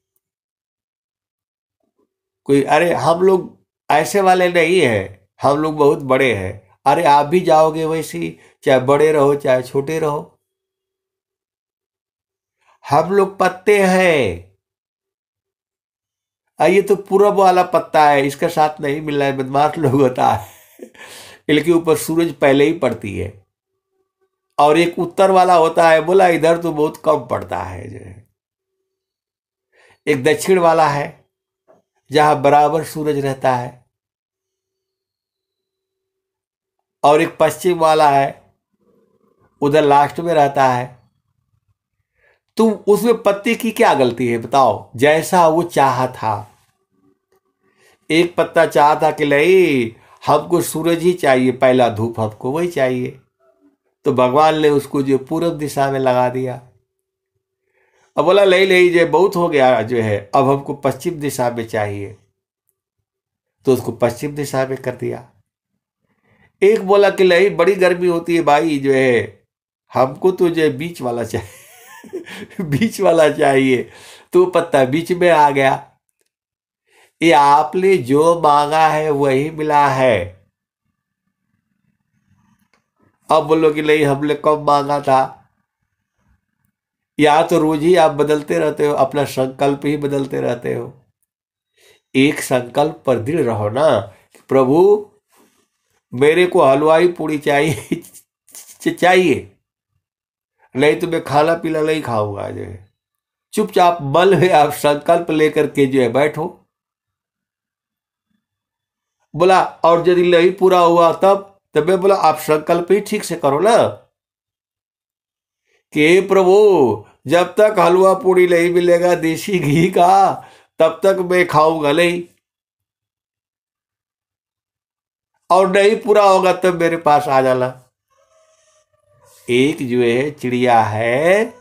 कोई, अरे हम लोग ऐसे वाले नहीं हैं, हम लोग बहुत बड़े हैं। अरे आप भी जाओगे वैसी, चाहे बड़े रहो चाहे छोटे रहो। हम लोग पत्ते हैं। ये तो पूरब वाला पत्ता है, इसका साथ नहीं मिल रहा है, बदमाश लोग होता है इनके ऊपर सूरज पहले ही पड़ती है। और एक उत्तर वाला होता है, बोला इधर तो बहुत कम पड़ता है जो है। एक दक्षिण वाला है, जहां बराबर सूरज रहता है। और एक पश्चिम वाला है, उधर लास्ट में रहता है। तो उसमें पत्ते की क्या गलती है बताओ? जैसा वो चाहा था। एक पत्ता चाहा था कि नहीं, हमको सूरज ही चाहिए, पहला धूप हमको वही चाहिए, तो भगवान ने उसको जो पूर्व दिशा में लगा दिया। अब बोला नहीं नहीं, जो बहुत हो गया जो है, अब हमको पश्चिम दिशा में चाहिए, तो उसको पश्चिम दिशा में कर दिया। एक बोला कि नहीं, बड़ी गर्मी होती है भाई जो है, हमको तो जो बीच वाला चाहिए बीच वाला चाहिए, तो पत्ता बीच में आ गया। ये आपने जो मांगा है वही मिला है। अब बोलो कि नहीं, हमने कब मांगा था। या तो रोज ही आप बदलते रहते हो, अपना संकल्प ही बदलते रहते हो। एक संकल्प पर दृढ़ रहो ना कि प्रभु मेरे को हलवाई पूड़ी चाहिए चाहिए, नहीं तो मैं खाना पीना नहीं खाऊंगा जो है। चुपचाप मन में आप संकल्प लेकर के जो है बैठो। बोला और यदि नहीं पूरा हुआ तब मैं बोला आप संकल्प ही ठीक से करो ना कि प्रभु जब तक हलवा पूड़ी नहीं मिलेगा देसी घी का, तब तक मैं खाऊंगा नहीं। और नहीं पूरा होगा तब मेरे पास आ जाना। एक जो है चिड़िया है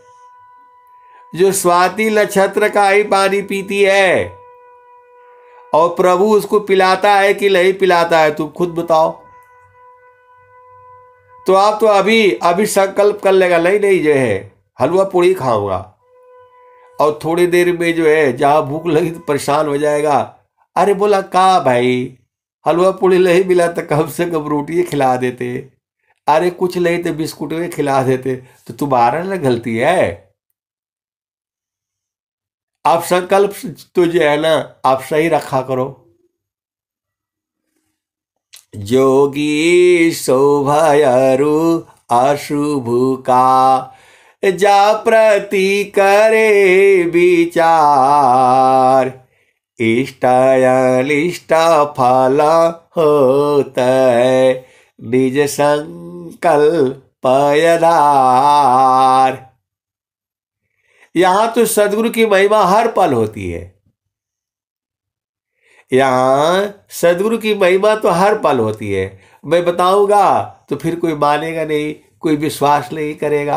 जो स्वाति नक्षत्र का ही पानी पीती है, और प्रभु उसको पिलाता है कि नहीं पिलाता है, तुम खुद बताओ। तो आप तो अभी अभी संकल्प कर लेगा, नहीं नहीं जो है हलवा पूड़ी खाऊंगा, और थोड़ी देर में जो है जहां भूख लगी तो परेशान हो जाएगा। अरे बोला का भाई, हलवा पूड़ी नहीं मिला तो कम से कम रोटी खिला देते, अरे कुछ नहीं तो बिस्कुट में खिला देते, तो तुम्हारा ना गलती है। आप संकल्प तो जो है ना आप सही रखा करो। जोगी शोभयरु अशुभ का जा प्रति करे विचार, इष्टायलिष्ट फल होता है निज संकल्प यधार। यहां तो सदगुरु की महिमा हर पल होती है, यहां सदगुरु की महिमा तो हर पल होती है। मैं बताऊंगा तो फिर कोई मानेगा नहीं, कोई विश्वास नहीं करेगा।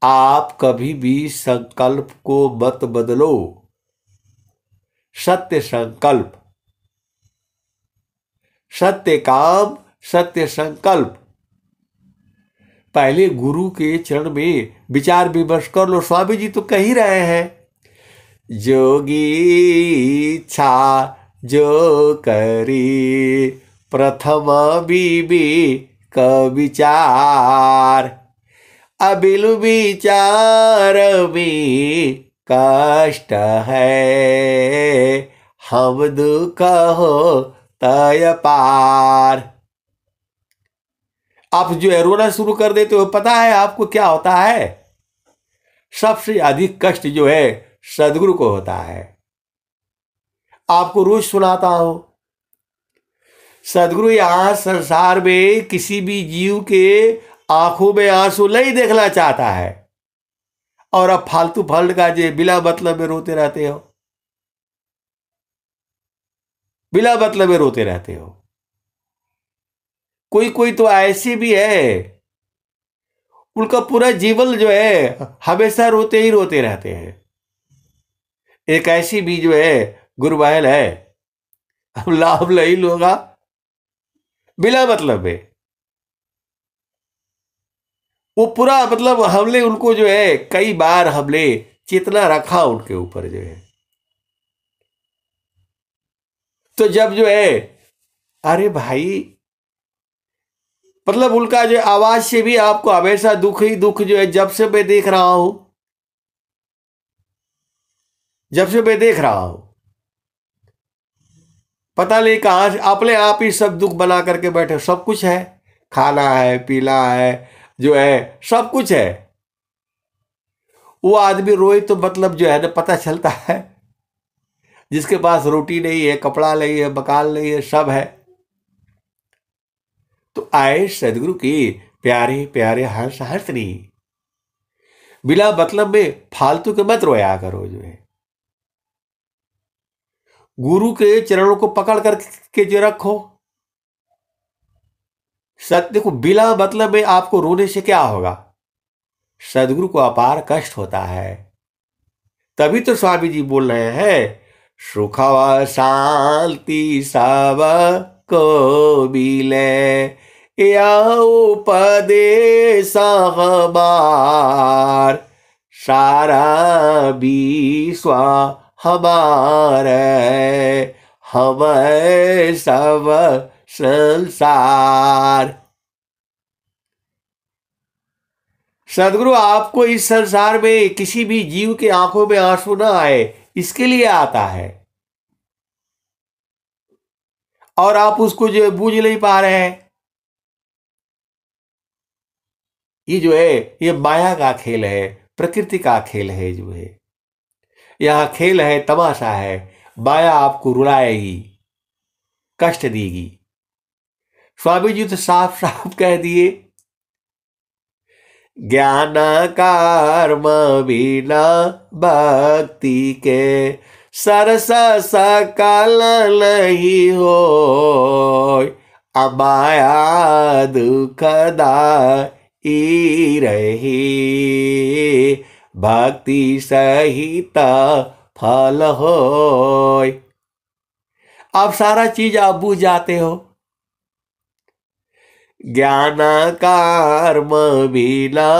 आप कभी भी संकल्प को मत बदलो, सत्य संकल्प, सत्य काम, सत्य संकल्प। पहले गुरु के चरण में विचार विमर्श कर लो। स्वामी जी तो कह ही रहे हैं, जोगी इच्छा जो करी प्रथम बीबी का विचार, अबिल विचार में कष्ट है हम दुख हो तय पार। आप जो है रोना शुरू कर देते हो, पता है आपको क्या होता है? सबसे अधिक कष्ट जो है सदगुरु को होता है। आपको रोज सुनाता हूं, सदगुरु यहां संसार में किसी भी जीव के आंखों में आंसू नहीं देखना चाहता है, और अब फालतू फल्ट का जे बिना मतलब में रोते रहते हो, बिना मतलब में रोते रहते हो। कोई कोई तो ऐसे भी है उनका पूरा जीवन जो है हमेशा रोते ही रोते रहते हैं। एक ऐसी भी जो है गुरुबहन है, हम लाभ नहीं लूंगा बिना मतलब में, वो पूरा मतलब हमने उनको जो है कई बार हमने चेतना रखा उनके ऊपर जो है। तो जब जो है अरे भाई मतलब उनका जो आवाज से भी आपको हमेशा दुख ही दुख जो है, जब से मैं देख रहा हूं, जब से मैं देख रहा हूं, पता नहीं कहां से अपने आप ही सब दुख बना करके बैठे। सब कुछ है, खाना है, पीना है, जो है सब कुछ है। वो आदमी रोए तो मतलब जो है ना पता चलता है, जिसके पास रोटी नहीं है, कपड़ा नहीं है, मकान नहीं है, सब है। तो आए सदगुरु की प्यारे प्यारे हंस हंसनी, बिना मतलब में फालतू के मत रोया करो जो है। गुरु के चरणों को पकड़ करके जो रखो। सत्य को बिना मतलब में आपको रोने से क्या होगा? सदगुरु को अपार कष्ट होता है। तभी तो स्वामी जी बोल रहे हैं, सुख व शांति सब को मिले, या उपदेश हमार, सारा विश्व हमारे, हम सब संसार। सदगुरु आपको इस संसार में किसी भी जीव के आंखों में आंसू ना आए, इसके लिए आता है, और आप उसको जो बूझ नहीं पा रहे हैं। ये जो है ये माया का खेल है, प्रकृति का खेल है जो है। यहां खेल है, तमाशा है। माया आपको रुलाएगी, कष्ट देगी। स्वामी जी तो साफ साफ कह दिए, ज्ञान कर्म बिना भक्ति के सरस सकल नहीं हो, अमाया दुखदाई रही, भक्ति सहित फल होय। आप सारा चीज आप बूझ जाते हो, ज्ञान कर्म बिना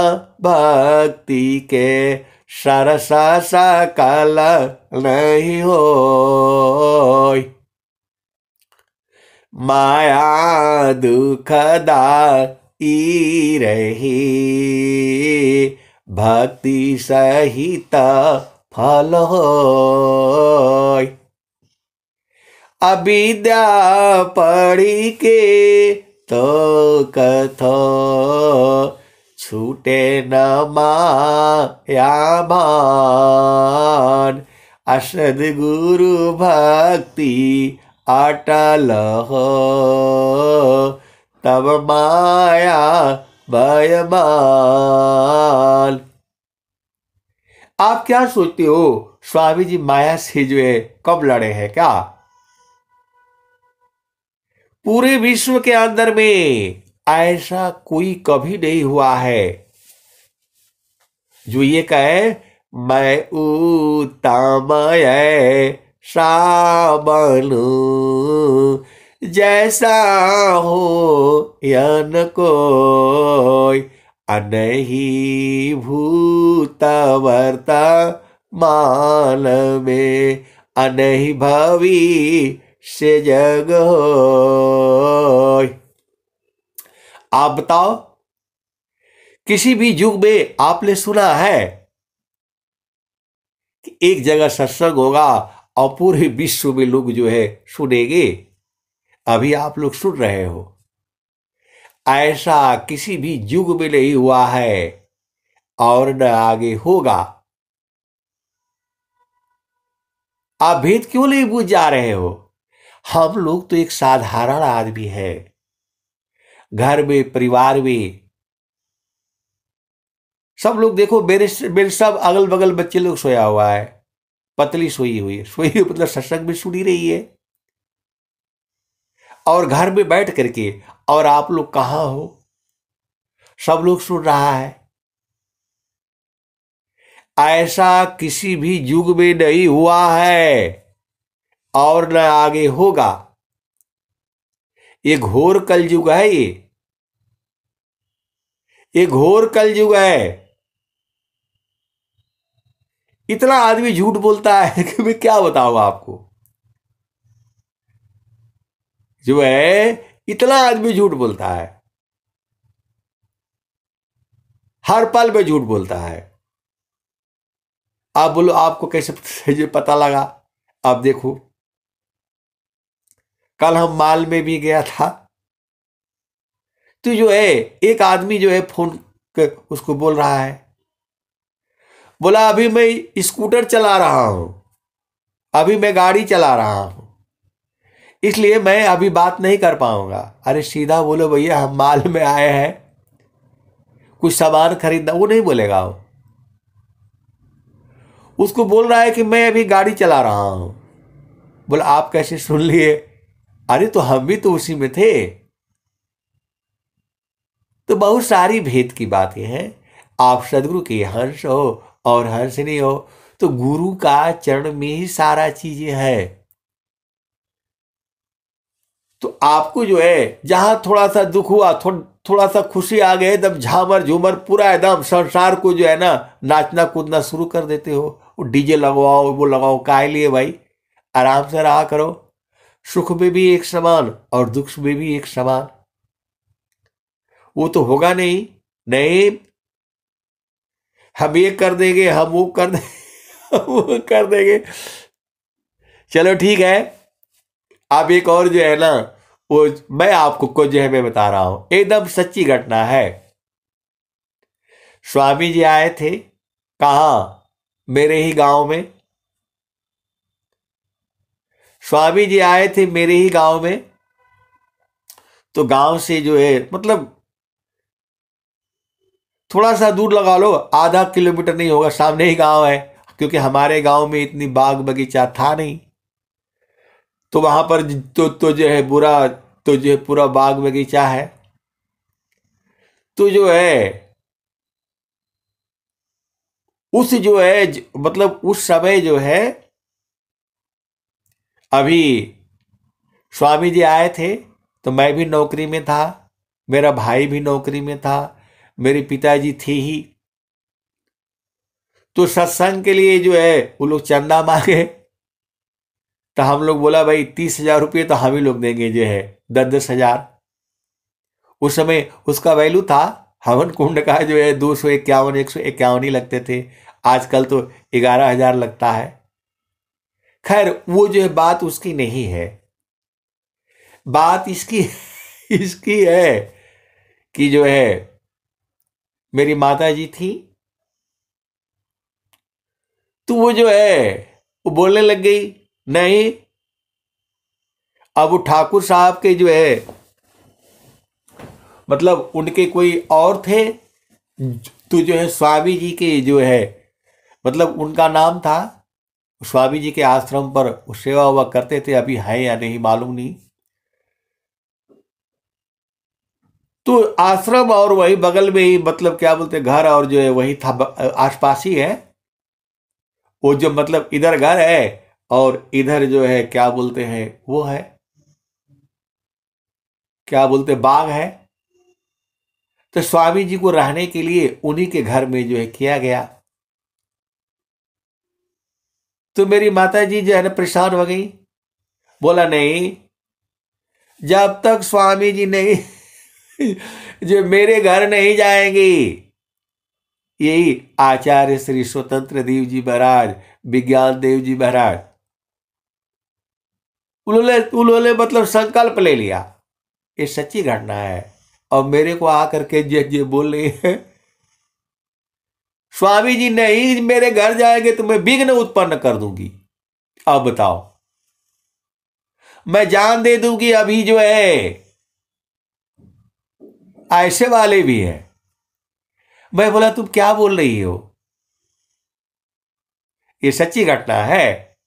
भक्ति के सरस सकल नहीं होय, माया दुखदाई रही, भक्ति सहित फल होय। अविद्या पढ़ी के तो कथो, छूटे न माया भान, असद गुरु भक्ति अटल हो, तब माया भयमान। आप क्या सोचते हो, स्वामी जी माया से जो है कब लड़े हैं क्या? पूरे विश्व के अंदर में ऐसा कोई कभी नहीं हुआ है जो ये कहे मैं उत्तम ऐसा बनूं, जैसा हो यन कोय, अनहि भूत वर्तमान में, अनहि भविष्य जग होय। आप बताओ, किसी भी युग में आपने सुना है कि एक जगह सत्संग होगा और पूरे विश्व में लोग जो है सुनेंगे? अभी आप लोग सुन रहे हो, ऐसा किसी भी युग में नहीं हुआ है और न आगे होगा। आप भेद क्यों नहीं बुझ जा रहे हो? हम लोग तो एक साधारण आदमी है, घर में परिवार में सब लोग देखो, मेरे मेरे सब अगल बगल बच्चे लोग सोया हुआ है, पतली सोई हुई है, सोई हुई मतलब सत्संग भी सुनी रही है, और घर में बैठ करके, और आप लोग कहां हो? सब लोग सुन रहा है। ऐसा किसी भी युग में नहीं हुआ है और न आगे होगा। ये घोर कलयुग है, ये घोर कलयुग है। इतना आदमी झूठ बोलता है कि मैं क्या बताऊं आपको, जो है इतना आदमी झूठ बोलता है, हर पल में झूठ बोलता है। आप बोलो आपको कैसे पता लगा? अब देखो, कल हम माल में भी गया था, तो जो है एक आदमी जो है फोन उसको बोल रहा है, बोला अभी मैं स्कूटर चला रहा हूं, अभी मैं गाड़ी चला रहा हूं, इसलिए मैं अभी बात नहीं कर पाऊंगा। अरे सीधा बोलो भैया, हम माल में आए हैं, कुछ सामान खरीदना, वो नहीं बोलेगा। वो उसको बोल रहा है कि मैं अभी गाड़ी चला रहा हूं। बोला आप कैसे सुन लिए? अरे तो हम भी तो उसी में थे। तो बहुत सारी भेद की बातें हैं। आप सदगुरु के हंस हो और हंसनी हो, तो गुरु का चरण में ही सारा चीजें है। तो आपको जो है जहां थोड़ा सा दुख हुआ, थोड़ा सा खुशी आ गए, एकदम झामर झूमर पूरा एकदम संसार को जो है ना नाचना कूदना शुरू कर देते हो। वो डीजे लगवाओ, वो लगाओ, काहे लिए भाई? आराम से रहा करो, सुख में भी एक समान और दुख में भी एक समान। वो तो होगा नहीं, नहीं हम ये कर देंगे, हम वो कर देंगे, हम वो कर देंगे। चलो ठीक है। अब एक और जो है ना, वो मैं आपको को जो है मैं बता रहा हूं, एकदम सच्ची घटना है। स्वामी जी आए थे, कहा? मेरे ही गांव में। स्वामी जी आए थे मेरे ही गांव में। तो गांव से जो है मतलब थोड़ा सा दूर लगा लो, आधा किलोमीटर नहीं होगा, सामने ही गांव है। क्योंकि हमारे गांव में इतनी बाग बगीचा था नहीं, तो वहां पर तो जो है बुरा, तो जो है पूरा बाग बगीचा है। तो जो है उस जो है मतलब उस समय जो है अभी स्वामी जी आए थे, तो मैं भी नौकरी में था, मेरा भाई भी नौकरी में था, मेरे पिताजी थे ही। तो सत्संग के लिए जो है वो लोग चंदा मांगे, तो हम लोग बोला भाई 30,000 रुपये तो हम ही लोग देंगे, जो है 10-10 हजार। उस समय उसका वैल्यू था, हवन कुंड का जो है 251 151 ही लगते थे, आजकल तो 11,000 लगता है। खैर वो जो है बात उसकी नहीं है, बात इसकी इसकी है कि जो है मेरी माता जी थी, तो वो जो है वो बोलने लग गई, नहीं अब वो ठाकुर साहब के जो है मतलब उनके कोई और थे, तो जो है स्वामी जी के जो है मतलब उनका नाम था, स्वामी जी के आश्रम पर वो सेवा हुआ करते थे, अभी है या नहीं मालूम नहीं। तो आश्रम और वही बगल में ही मतलब क्या बोलते घर, और जो है वही था आसपास ही है। वो जो मतलब इधर घर है और इधर जो है क्या बोलते हैं वो है, क्या बोलते बाग है। तो स्वामी जी को रहने के लिए उन्हीं के घर में जो है किया गया। तो मेरी माता जी जो है ना परेशान हो गई, बोला नहीं, जब तक स्वामी जी नहीं जो मेरे घर नहीं जाएंगी, यही आचार्य श्री स्वतंत्र देव जी महाराज, विज्ञान देव जी महाराज, उन्होंने उन्होंने मतलब संकल्प ले लिया। ये सच्ची घटना है। और मेरे को आकर के जे बोल रही है, स्वामी जी नहीं मेरे घर जाएंगे तो मैं विघ्न उत्पन्न कर दूंगी। अब बताओ, मैं जान दे दूंगी अभी जो है ऐसे वाले भी हैं। मैं बोला तुम क्या बोल रही हो, ये सच्ची घटना है।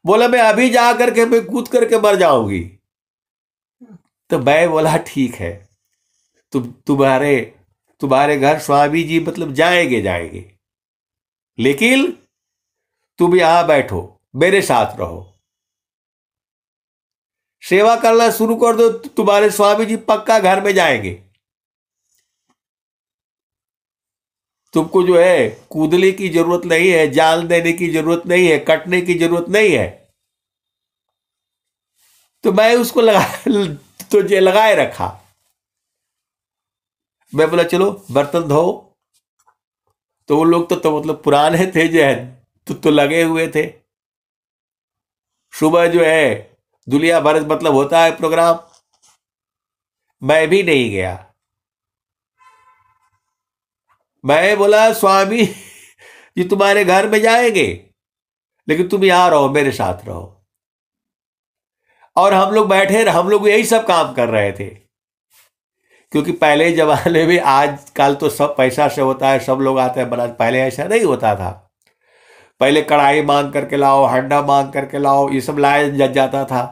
बोला मैं अभी जा करके मैं कूद करके मर जाऊंगी। तो मैं बोला ठीक है, तुम्हारे तुम्हारे घर स्वामी जी मतलब जाएंगे जाएंगे, लेकिन तुम यहां बैठो, मेरे साथ रहो, सेवा करना शुरू कर दो, तुम्हारे स्वामी जी पक्का घर में जाएंगे। तुमको जो है कूदने की जरूरत नहीं है, जान देने की जरूरत नहीं है, कटने की जरूरत नहीं है। तो मैं उसको लगा तो जे लगाए रखा। मैं बोला चलो बर्तन धो। तो वो लोग तो मतलब पुराने थे जो है, तो लगे हुए थे। सुबह जो है दुनिया भर मतलब होता है प्रोग्राम, मैं भी नहीं गया। मैं बोला स्वामी जी तुम्हारे घर में जाएंगे, लेकिन तुम यहां रहो, मेरे साथ रहो। और हम लोग बैठे, हम लोग यही सब काम कर रहे थे, क्योंकि पहले जमाने में, आजकल तो सब पैसा से होता है, सब लोग आते हैं बना, पहले ऐसा नहीं होता था। पहले कढ़ाई मांग करके लाओ, हंडा मांग करके लाओ, ये सब लाया जाता था।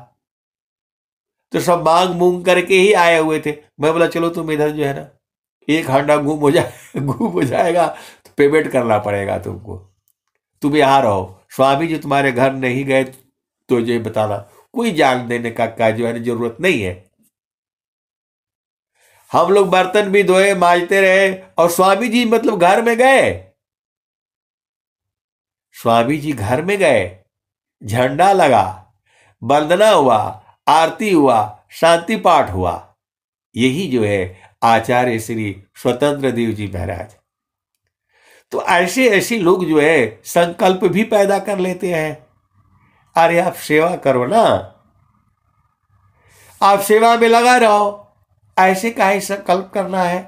तो सब मांग मूंग करके ही आए हुए थे। मैं बोला चलो तुम इधर जो है ना, एक हंडा गुम हो जाए गुम हो जाएगा तो पेमेंट करना पड़ेगा तुमको, तुम यहाँ रहो, स्वामी जी तुम्हारे घर नहीं गए तो ये बताना, कोई जान देने का जो है ना जरूरत नहीं है। हम लोग बर्तन भी धोए, मांजते रहे, और स्वामी जी मतलब घर में गए, स्वामी जी घर में गए, झंडा लगा, वंदना हुआ, आरती हुआ, शांति पाठ हुआ। यही जो है आचार्य श्री स्वतंत्र देव जी महाराज। तो ऐसे ऐसे लोग जो है संकल्प भी पैदा कर लेते हैं, अरे आप सेवा करो ना, आप सेवा में लगा रहो, ऐसे काहे संकल्प करना है।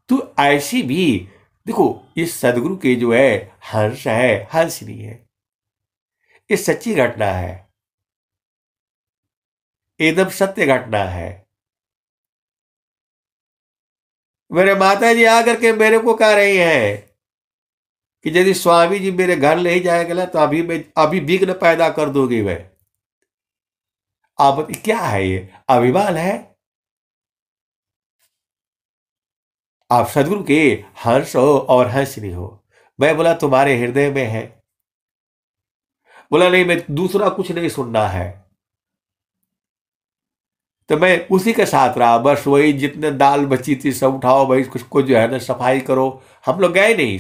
तो ऐसी भी देखो, इस सदगुरु के जो है हंस है, हंस नहीं है, ये सच्ची घटना है, एकदम सत्य घटना है। मेरे माता जी आकर के मेरे को कह रही है, कि यदि स्वामी जी मेरे घर ले जाएगा तो अभी विघ्न पैदा कर दोगे वह। आप क्या है ये, अभिमान है? आप सदगुरु के हंस हो और हंसनी हो। मैं बोला तुम्हारे हृदय में है। बोला नहीं, मैं दूसरा कुछ नहीं सुनना है। तो मैं उसी के साथ रहा, बस वही जितने दाल बची थी सब उठाओ भाई, कुछ को जो है ना सफाई करो। हम लोग गए नहीं।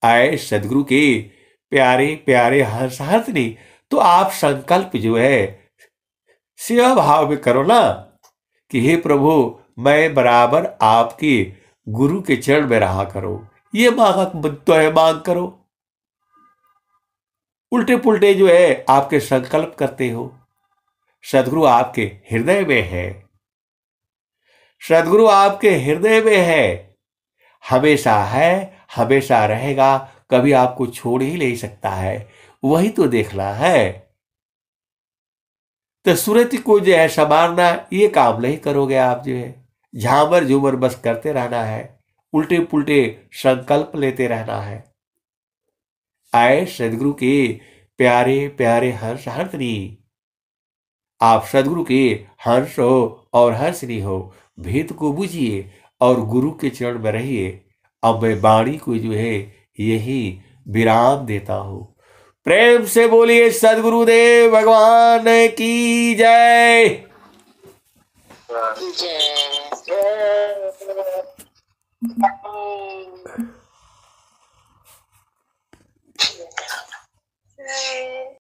आए सदगुरु के प्यारे प्यारे हंस हंसनी। तो आप संकल्प जो है सेवा भाव में करो ना, कि हे प्रभु मैं बराबर आपके गुरु के चरण में रहा करो। ये मांग तो है, मांग करो। उल्टे पुल्टे जो है आपके संकल्प करते हो। सदगुरु आपके हृदय में है। सदगुरु आपके हृदय में है, हमेशा है, हमेशा रहेगा, कभी आपको छोड़ ही नहीं सकता है। वही तो देखना है। तो सूरत को जो है संवारना, ये काम नहीं करोगे आप, जो है झामर झूमर बस करते रहना है, उल्टे पुल्टे संकल्प लेते रहना है। आए सदगुरु के प्यारे प्यारे हंस हंसनी। आप सदगुरु के हंस हो और हंसनी हो। भेद को बुझिए और गुरु के चरण में रहिए। अब मैं वाणी को जो है यही विराम देता हूं। प्रेम से बोलिए सदगुरुदेव भगवान की जय। जय